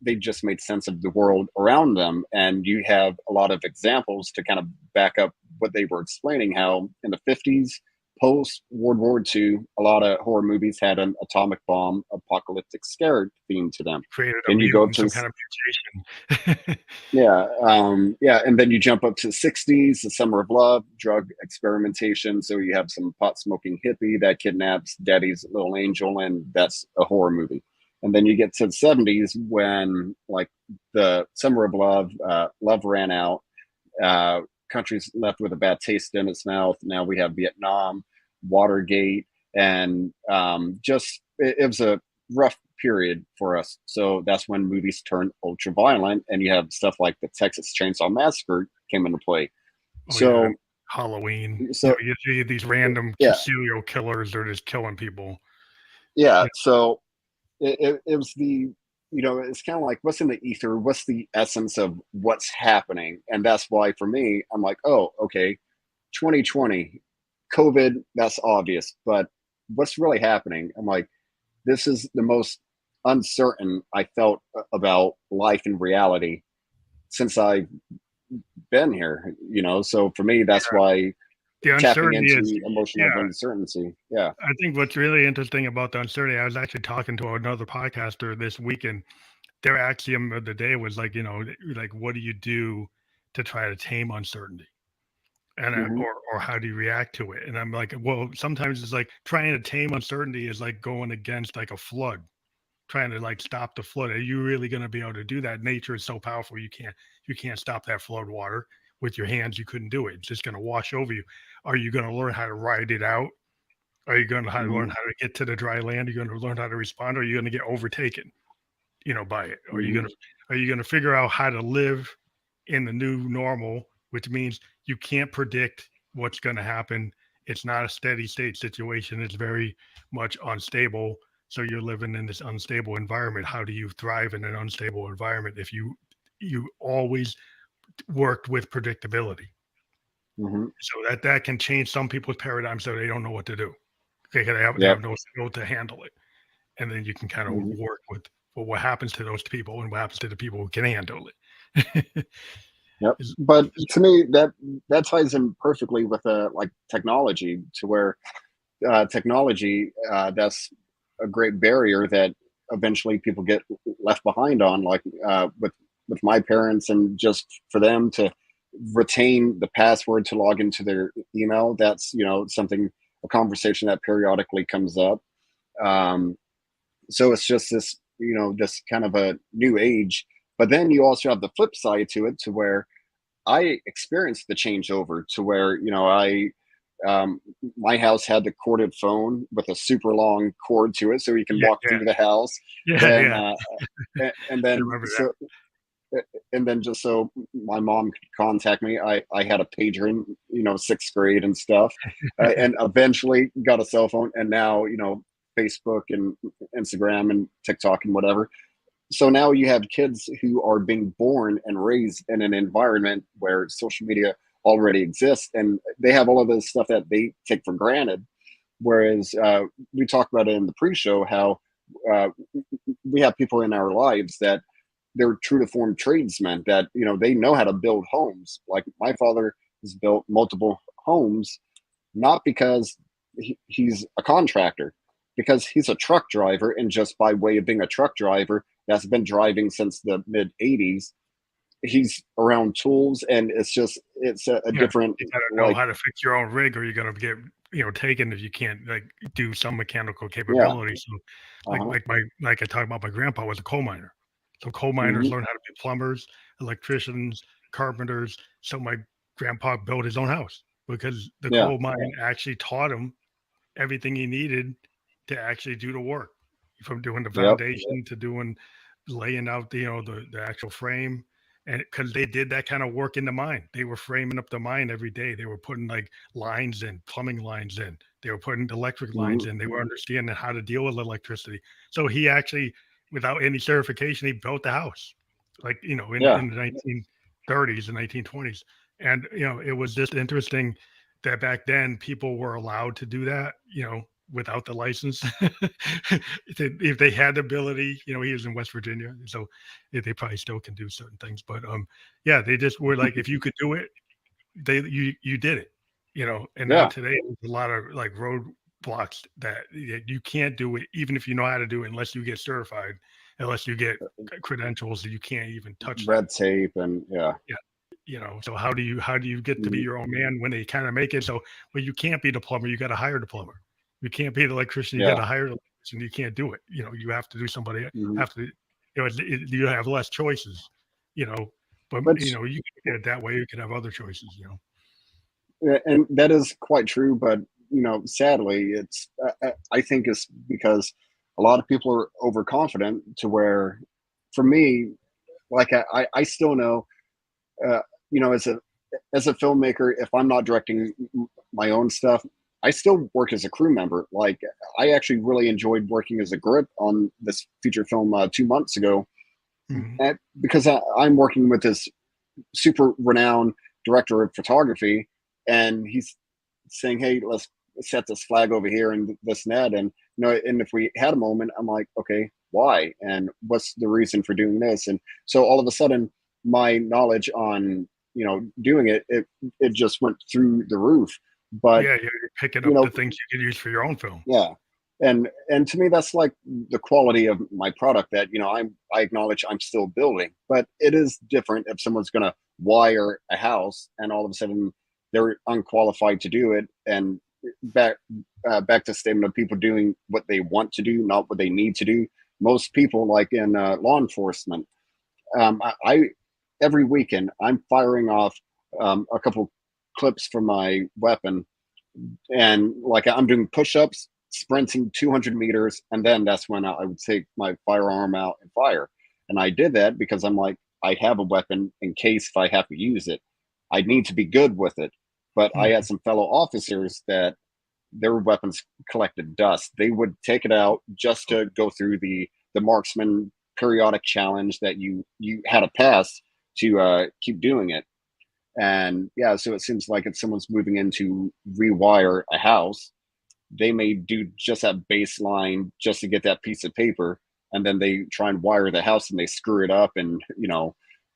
they just made sense of the world around them. And you have a lot of examples to kind of back up what they were explaining, how in the 50s, post World War II, a lot of horror movies had an atomic bomb apocalyptic scare theme to them. Created a Then you go mutant, to some kind of mutation. yeah, and then you jump up to the 60s, the Summer of Love, drug experimentation. So you have some pot smoking hippie that kidnaps daddy's little angel, and that's a horror movie. And then you get to the 70s when like the Summer of Love, love ran out, uh, countries left with a bad taste in its mouth. Now we have Vietnam, Watergate, and just it was a rough period for us. So that's when movies turned ultra violent, and you have stuff like the Texas Chainsaw Massacre came into play. Oh, yeah, So, Halloween. so You see these random yeah, serial killers that are just killing people. yeah. Yeah. So it was it's kind of like what's in the ether, what's the essence of what's happening, and that's why for me, I'm like, oh, okay, 2020, COVID, that's obvious, but what's really happening? I'm like, this is the most uncertain I felt about life and reality since I've been here, you know. So for me, that's why The tapping uncertainty is, into emotional yeah. uncertainty. Yeah. I think what's really interesting about the uncertainty, I was actually talking to another podcaster this weekend. Their axiom of the day was like, like, what do you do to try to tame uncertainty? And Hmm. or how do you react to it? And I'm like, well, sometimes it's like trying to tame uncertainty is like going against like a flood, trying to like stop the flood. Are you really going to be able to do that? Nature is so powerful, you can't stop that flood water with your hands. You couldn't do it. It's just going to wash over you. Are you going to learn how to ride it out? Are you going to learn Hmm. how to get to the dry land? Are you going to learn how to respond? Or are you going to get overtaken, by it? Hmm. Are you going to figure out how to live in the new normal, which means you can't predict what's going to happen. It's not a steady state situation. It's very much unstable. So you're living in this unstable environment. How do you thrive in an unstable environment if you always worked with predictability? Hmm. So that can change some people's paradigms so they don't know what to do. They have Yep. no skill to handle it. And then you can kind of Hmm. work with, well, what happens to those people and what happens to the people who can handle it. Yep. Is- But to me, that ties in perfectly with like technology, to where technology, that's a great barrier that eventually people get left behind on, like with my parents, and just for them to retain the password to log into their email. That's, something, a conversation that periodically comes up. um, so it's just this, this kind of a new age. But then you also have the flip side to it, to where I experienced the changeover, to where, um, my house had the corded phone with a super long cord to it, so you can Yeah, walk yeah, through the house. yeah, And yeah. and I then remember that. so and then just so my mom could contact me, I had a pager in, sixth grade and stuff, and eventually got a cell phone, and now, Facebook and Instagram and TikTok and whatever. So now you have kids who are being born and raised in an environment where social media already exists, and they have all of this stuff that they take for granted. Whereas we talked about it in the pre-show, how uh, we have people in our lives that they're true to form tradesmen, that, they know how to build homes. Like my father has built multiple homes, not because he's a contractor, because he's a truck driver, and just by way of being a truck driver that's been driving since the mid 80s, he's around tools, and it's a Yeah, different, you gotta know like, how to fix your own rig, or you're gonna get, taken if you can't, like, do some mechanical yeah. capability. So, Uh-huh. like I talked about, my grandpa was a coal miner. So coal miners Hmm. learn how to be plumbers, electricians, carpenters. So my grandpa built his own house because the Yeah. coal mine actually taught him everything he needed to actually do the work, from doing the Yep. foundation to doing laying out the actual frame. And because they did that kind of work in the mine, they were framing up the mine every day. They were putting like lines in, plumbing lines in, they were putting electric lines Hmm. in, they were understanding how to deal with electricity. So he actually, without any certification, he built the house, like, Yeah. in the 1930s and 1920s. And it was just interesting that back then people were allowed to do that, without the license. If they had the ability, he was in West Virginia, so they probably still can do certain things. But yeah, they just were like, if you could do it, you did it, And now Yeah. today, there's a lot of like roadblocks that you can't do it, even if you know how to do it, unless you get certified, unless you get credentials, you can't even touch that. Red tape, and yeah. Yeah. So how do you get to be Hmm. your own man when they kind of make it so, well, you can't be the plumber, you got to hire the plumber. You can't be the electrician, you got Yeah. to hire the electrician. You can't do it. You have to do somebody Hmm. have to. You have less choices. You know, but Which, you can get it that way. You can have other choices. and that is quite true, but, sadly, it's, I think it's because a lot of people are overconfident, to where, for me, like, I still know, uh, as a filmmaker, if I'm not directing my own stuff, I still work as a crew member. Like, I actually really enjoyed working as a grip on this feature film 2 months ago, Mhm. because I'm working with this super renowned director of photography, and he's saying, "Hey, let's set this flag over here and this and that." And and if we had a moment, I'm like, okay, why? And what's the reason for doing this? And so all of a sudden, my knowledge on, doing it just went through the roof. But, Yeah, you're picking you up the know, things you can use for your own film. yeah. And to me, that's like the quality of my product that, I acknowledge I'm still building, but it is different if someone's going to wire a house and all of a sudden they're unqualified to do it. And back, back to the statement of people doing what they want to do, not what they need to do. Most people, like in law enforcement, I every weekend I'm firing off a couple clips from my weapon, and like I'm doing push-ups, sprinting 200 meters, and then that's when I would take my firearm out and fire. And I did that because I'm like, I have a weapon in case if I have to use it. I need to be good with it. But I had Mhm. some fellow officers that their weapons collected dust. They would take it out just to go through the marksman periodic challenge that you had to pass to keep doing it. And yeah, so it seems like if someone's moving in to rewire a house, they may do just that baseline just to get that piece of paper, and then they try and wire the house and they screw it up, and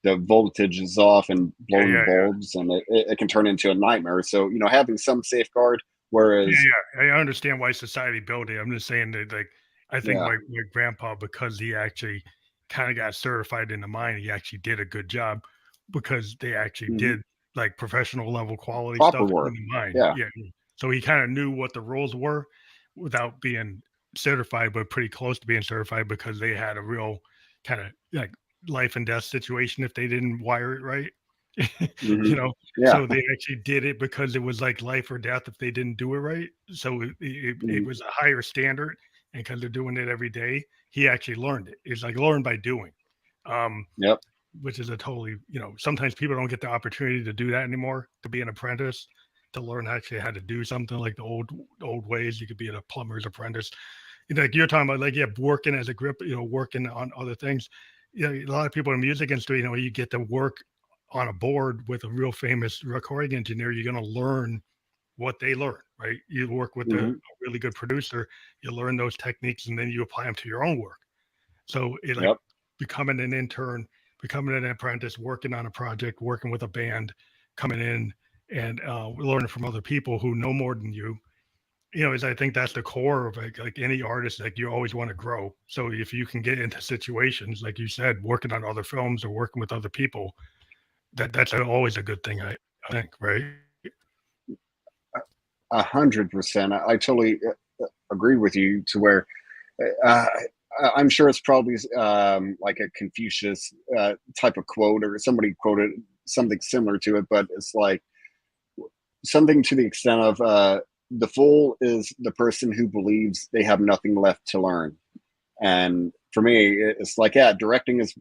the voltage is off and Yeah, blowing yeah, bulbs, and it can turn into a nightmare. So having some safeguard, yeah, whereas yeah. I understand why society built it. I'm just saying that, like, I think yeah, my grandpa, because he actually kind of got certified in the mine, he actually did a good job because they actually mhm, did like professional level quality proper stuff in work, the mine. yeah, Yeah. So he kind of knew what the rules were without being certified, but pretty close to being certified because they had a real kind of like life and death situation if they didn't wire it right. hmm, you know, yeah, so they actually did it because it was like life or death if they didn't do it right. So it mhm, was a higher standard, and because they're doing it every day, he actually learned it. It's like learn by doing, um, yep, which is a totally sometimes people don't get the opportunity to do that anymore. To be an apprentice, to learn actually how to do something like the old ways. You could be a plumber's apprentice. Like you're talking about, like working as a grip, working on other things. A lot of people in the music industry, you get to work on a board with a real famous recording engineer. You're going to learn what they learn, right? You work with a hmm, really good producer, you learn those techniques, and then you apply them to your own work. So it like yep, becoming an intern, becoming an apprentice, working on a project, working with a band, coming in and learning from other people who know more than you. Is I think that's the core of like any artist. Like you always want to grow. So if you can get into situations like you said, working on other films or working with other people, that's always a good thing. I think, right? 100%. I totally agree with you to where uh, I'm sure it's probably like a Confucius type of quote, or somebody quoted something similar to it, but it's like something to the extent of the fool is the person who believes they have nothing left to learn. And for me, it's like, yeah, directing is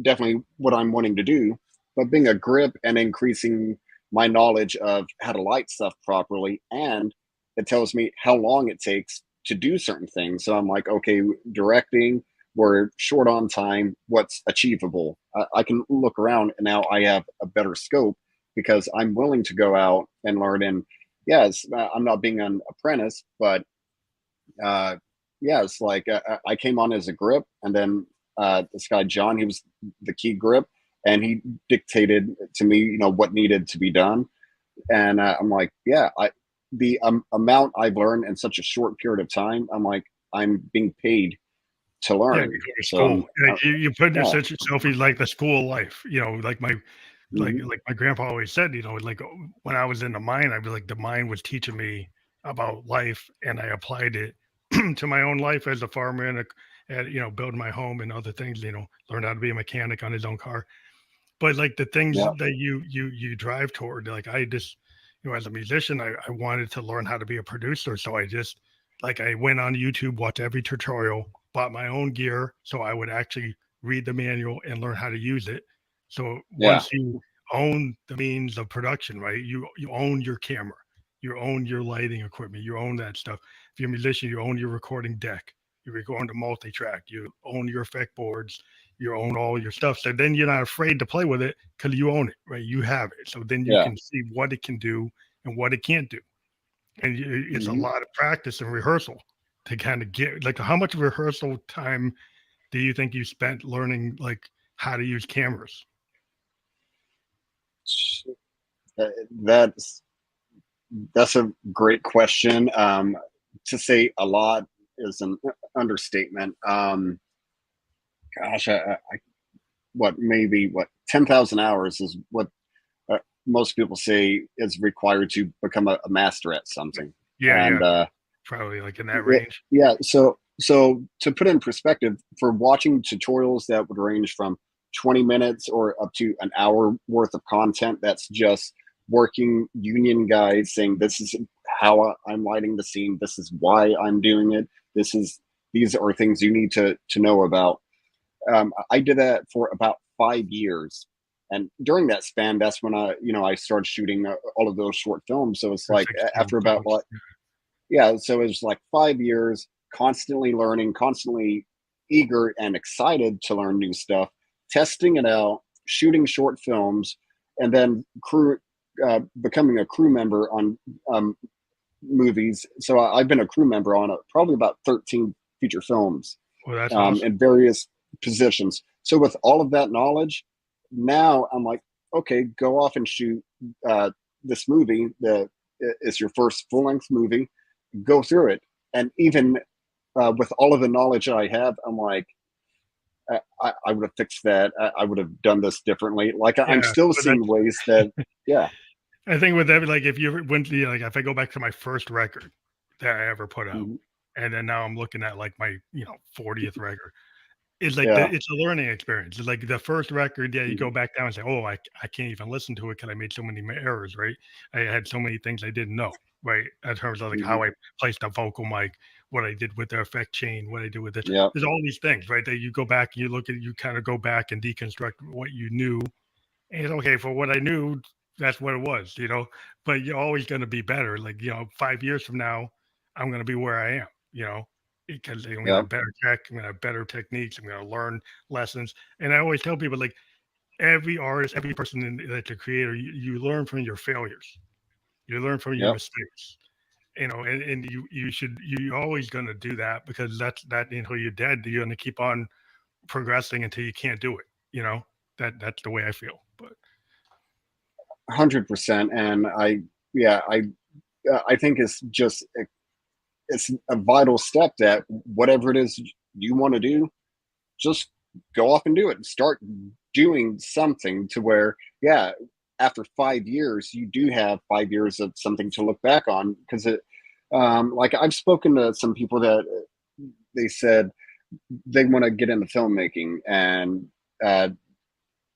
definitely what I'm wanting to do, but being a grip and increasing my knowledge of how to light stuff properly, and it tells me how long it takes to do certain things. So I'm like, okay, directing, we're short on time. What's achievable? I can look around, and now I have a better scope because I'm willing to go out and learn. And yes, I'm not being an apprentice, but uh, yeah, it's like I came on as a grip, and then this guy John, he was the key grip, and he dictated to me, what needed to be done. And I'm like, yeah, the amount I've learned in such a short period of time, I'm like, I'm being paid to Yeah, you learn. go to So school. Like you put yeah, yourself in like the school of life. Like my hmm, like my grandpa always said, like when I was in the mine, I was like the mine was teaching me about life, and I applied it to my own life as a farmer and building my home and other things. Learned how to be a mechanic on his own car. But like the things yeah, that you drive toward, like I just as a musician, I wanted to learn how to be a producer. So I just like I went on YouTube, watched every tutorial, bought my own gear so I would actually read the manual and learn how to use it. So yeah, once you own the means of production, right? You own your camera, you own your lighting equipment, you own that stuff. If you're a musician, you own your recording deck, you record to multi-track, you own your effect boards, you own all your stuff. So then you're not afraid to play with it because you own it, right? You have it. So then you yeah, can see what it can do and what it can't do. And it's a hmm, lot of practice and rehearsal. to kind of get like how much rehearsal time do you think you spent learning like how to use cameras? Uh, That's that's a great question. To say a lot is an understatement. Gosh, what maybe what 10,000 hours is what uh, most people say is required to become a master at something. Yeah, And yeah, probably like in that yeah, range. yeah, so to put in perspective, for watching tutorials that would range from 20 minutes or up to an hour worth of content, that's just working union guides saying this is how I'm lighting the scene, this is why I'm doing it, these are things you need to know about. I did that for about 5 years, and during that span, that's when I started shooting all of those short films. So it's Or like 16 after about films. like, yeah, so it was like 5 years, constantly learning, constantly eager and excited to learn new stuff, testing it out, shooting short films, and then becoming a crew member on um, movies. So I've been a crew member on probably about 13 feature films Well, that's awesome. in various positions. So with all of that knowledge, now I'm like, okay, go off and shoot uh, this movie. It's your first full length movie. Go through it, and even with all of the knowledge that I have, I'm like, I would have fixed that. I would have done this differently. Like I'm Yeah, still but seeing ways that, yeah, I think with every like if you ever went to like if I go back to my first record that I ever put out, mhm, and then now I'm looking at like my 40th record. It's like yeah, it's a learning experience. It's like the first record, yeah, you go mhm, back down and say, "Oh, I can't even listen to it because I made so many errors, right? I had so many things I didn't know, right? In terms of like mhm, how I placed a vocal mic, what I did with the effect chain, what I did with this. yeah, There's all these things, right? That you go back and you look at, you kind of go back and deconstruct what you knew. And okay, for what I knew, that's what it was. But you're always going to be better. Like 5 years from now, I'm going to be where I am. Because I'm gonna yeah, have better tech, I'm gonna have better techniques, I'm gonna learn lessons. And I always tell people like every artist, every person that's a creator, you learn from your failures. You learn from your yeah, mistakes. And you're always gonna do that because that until you're dead, you're gonna keep on progressing until you can't do it. That's the way I feel. But 100%. And yeah, I think it's just it's a vital step that whatever it is you want to do, just go off and do it. Start doing something to where, yeah, after 5 years, you do have 5 years of something to look back on. Because like I've spoken to some people that they said they want to get into filmmaking, and uh,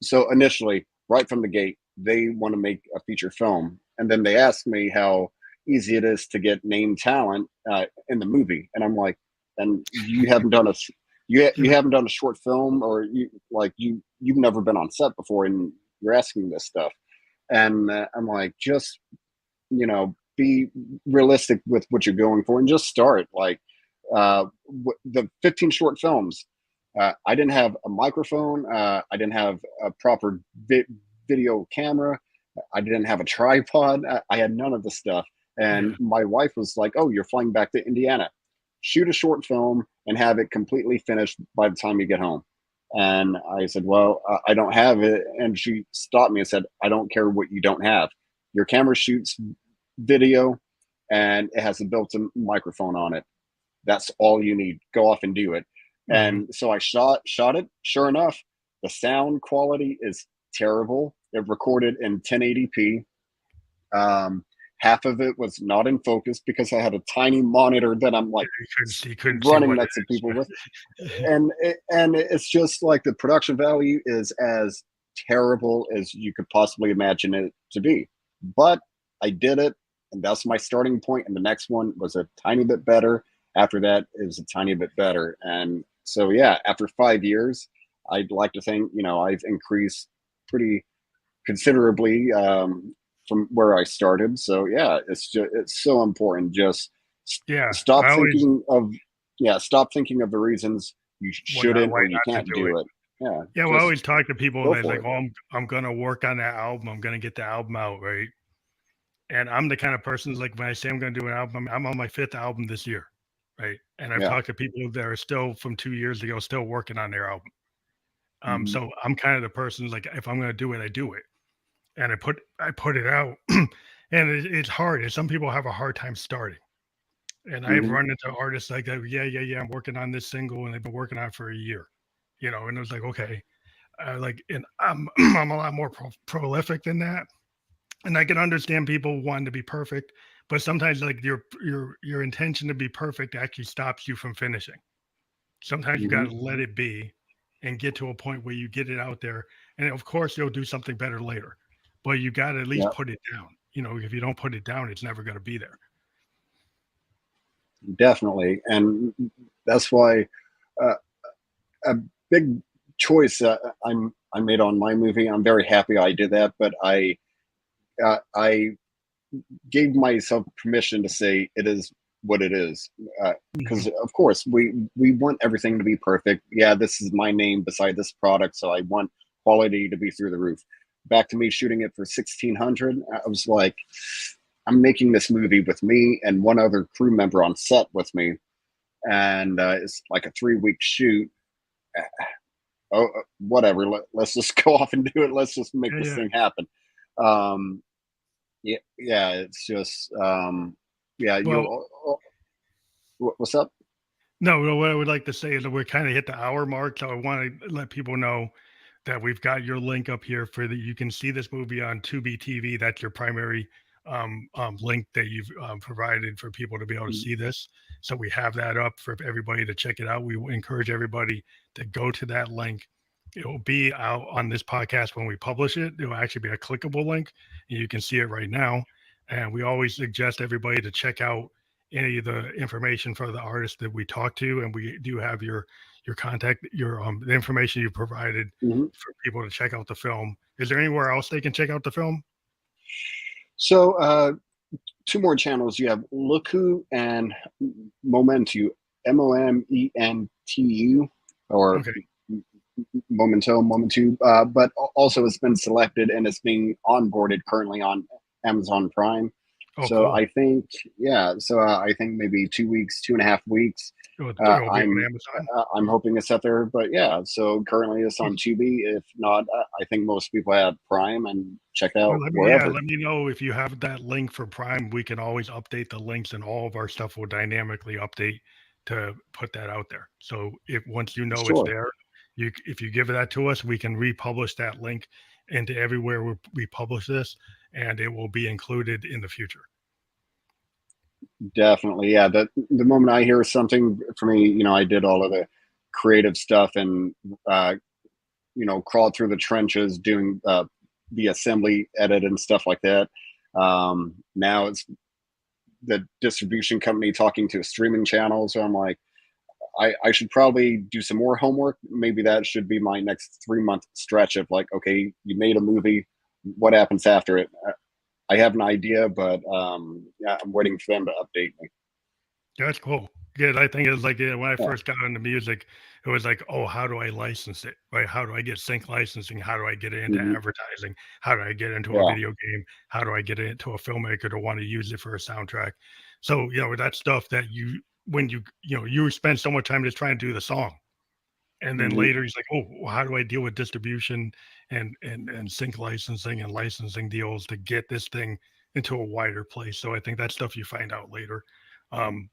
so initially, right from the gate, they want to make a feature film, and then they ask me how easy it is to get name talent in the movie, and I'm like, and you haven't done you haven't done a short film, or you've never been on set before, and you're asking this stuff, and I'm like, just be realistic with what you're going for, and just start. Like the 15 short films, I didn't have a microphone, I didn't have a proper video camera, I didn't have a tripod, I had none of the stuff. And yeah, my wife was like, oh, you're flying back to Indiana, shoot a short film and have it completely finished by the time you get home. And I said, well, I don't have it. And she stopped me and said, I don't care what you don't have. Your camera shoots video and it has a built-in microphone on it. That's all you need. Go off and do it. hmm, And so I shot it. Sure enough, the sound quality is terrible. It recorded in 1080p. Um, Half of it was not in focus because I had a tiny monitor that I'm like you couldn't see running what next to people with, it is. and it's just like the production value is as terrible as you could possibly imagine it to be. But I did it, and that's my starting point. And the next one was a tiny bit better. After that, it was a tiny bit better. And so, yeah, after 5 years, I'd like to think I've increased pretty considerably from where I started. So yeah, it's so important. Just Yeah, stop I always thinking of stop thinking of the reasons you shouldn't why or you not to can't do it. do it. Yeah, Yeah, well, I just always talk to people and go they're for like, it. "Oh, I'm gonna work on that album. I'm gonna get the album out, right?" And I'm the kind of person like when I say I'm gonna do an album, I'm on my fifth album this year, right? And I've Yeah. talked to people that are still from 2 years ago, still working on their album. Hmm. So I'm kind of the person like if I'm going to do it, I do it, and I put it out, and it's hard. And some people have a hard time starting. And I've Hmm. run into artists like that. Yeah, yeah, yeah. I'm working on this single, and they've been working on it for a year. And it was like, okay, and I'm I'm a lot more prolific than that, and I can understand people wanting to be perfect, but sometimes like your intention to be perfect actually stops you from finishing. Sometimes you got Hmm. to let it be and get to a point where you get it out there. And of course, you'll do something better later, but you got to at least Yeah, put it down. If you don't put it down, it's never going to be there. definitely. And that's why uh, a big choice I made on my movie. I'm very happy I did that, but I gave myself permission to say it is what it is, because Mhm. of course we want everything to be perfect. Yeah, this is my name beside this product, so I want quality to be through the roof. Back to me shooting it for 1600. I was like, I'm making this movie with me and one other crew member on set with me, and it's like a 3 week shoot. Oh, whatever. Let's just go off and do it. Let's just make Yeah, this yeah. thing happen. Um, yeah, yeah. It's just, yeah. Well, What's up? no, well, what I would like to say is that we're kind of hit the hour mark. So I want to let people know that we've got your link up here for that. You can see this movie on tubiTV. That's your primary link that you've provided for people to be able to see this. So we have that up for everybody to check it out. We encourage everybody to go to that link. It will be out on this podcast when we publish it. It will actually be a clickable link, and you can see it right now. And we always suggest everybody to check out any of the information for the artists that we talk to, and we do have your contact, your the information you provided Mhm. for people to check out the film. Is there anywhere else they can check out the film? So, two more channels. You have Looku and Momentu, Momentu, or Okay. Momentu. But also, it's been selected and it's being onboarded currently on Amazon Prime. Oh, So cool. I think, yeah. So I think maybe 2 weeks, 2.5 weeks. It'll be on I'm Amazon. I'm hoping it's up there, but yeah. So currently it's on Tubi. If not, I think most people have Prime and check Well, out wherever. let me know if you have that link for Prime. We can always update the links, and all of our stuff will dynamically update to put that out there. So if once you know it's Sure. there, if you give that to us, we can republish that link into everywhere we publish this, and it will be included in the future. Definitely, yeah. The moment I hear something, for me, I did all of the creative stuff and uh, crawled through the trenches doing the assembly edit and stuff like that. Now it's the distribution company talking to a streaming channel, so I'm like, I should probably do some more homework. Maybe that should be my next 3 month stretch of like, okay, you made a movie, what happens after it? I have an idea, but yeah, I'm waiting for them to update me. That's cool. Yeah, I think it's like when I Yeah. first got into music, it was like, oh, how do I license it? Right? How do I get sync licensing? How do I get into Hmm. advertising? How do I get into a Yeah. video game? How do I get into a filmmaker to want to use it for a soundtrack? So, that stuff that when you spend so much time just trying to do the song. And then Hmm. later he's like, oh, well, how do I deal with distribution and sync licensing and licensing deals to get this thing into a wider place? So I think that's stuff you find out later,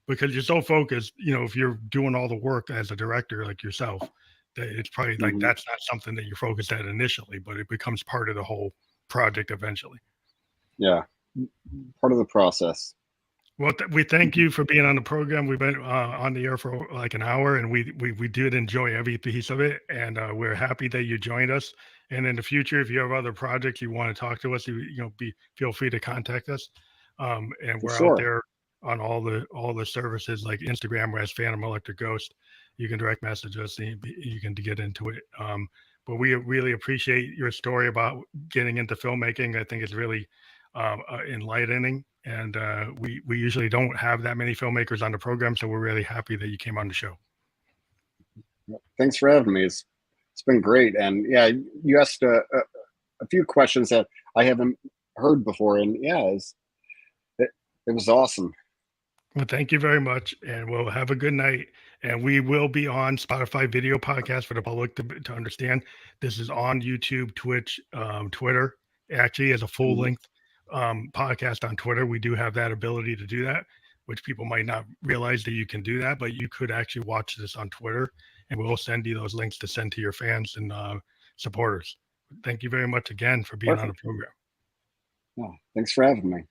because you're so focused. If you're doing all the work as a director like yourself, that it's probably like Hmm. that's not something that you're focused at initially, but it becomes part of the whole project eventually. Yeah. Part of the process. Well, we thank you for being on the program. We've been on the air for like an hour, and we did enjoy every piece of it. And we're happy that you joined us. And in the future, if you have other projects you want to talk to us, feel free to contact us. And For we're out sure. there on all the services like Instagram as Phantom Electric Ghost. You can direct message us, and you can get into it. But we really appreciate your story about getting into filmmaking. I think it's really enlightening. And we usually don't have that many filmmakers on the program, so we're really happy that you came on the show. Thanks for having me. It's been great. And yeah, you asked a few questions that I haven't heard before. And yeah, it was awesome. Well, thank you very much, and we'll have a good night. And we will be on Spotify video podcast for the public to understand. This is on YouTube, Twitch, Twitter. Actually, as a full length podcast on Twitter, we do have that ability to do that, which people might not realize that you can do that. But you could actually watch this on Twitter, and we'll send you those links to send to your fans and supporters. Thank you very much again for being on the program. Oh, thanks for having me.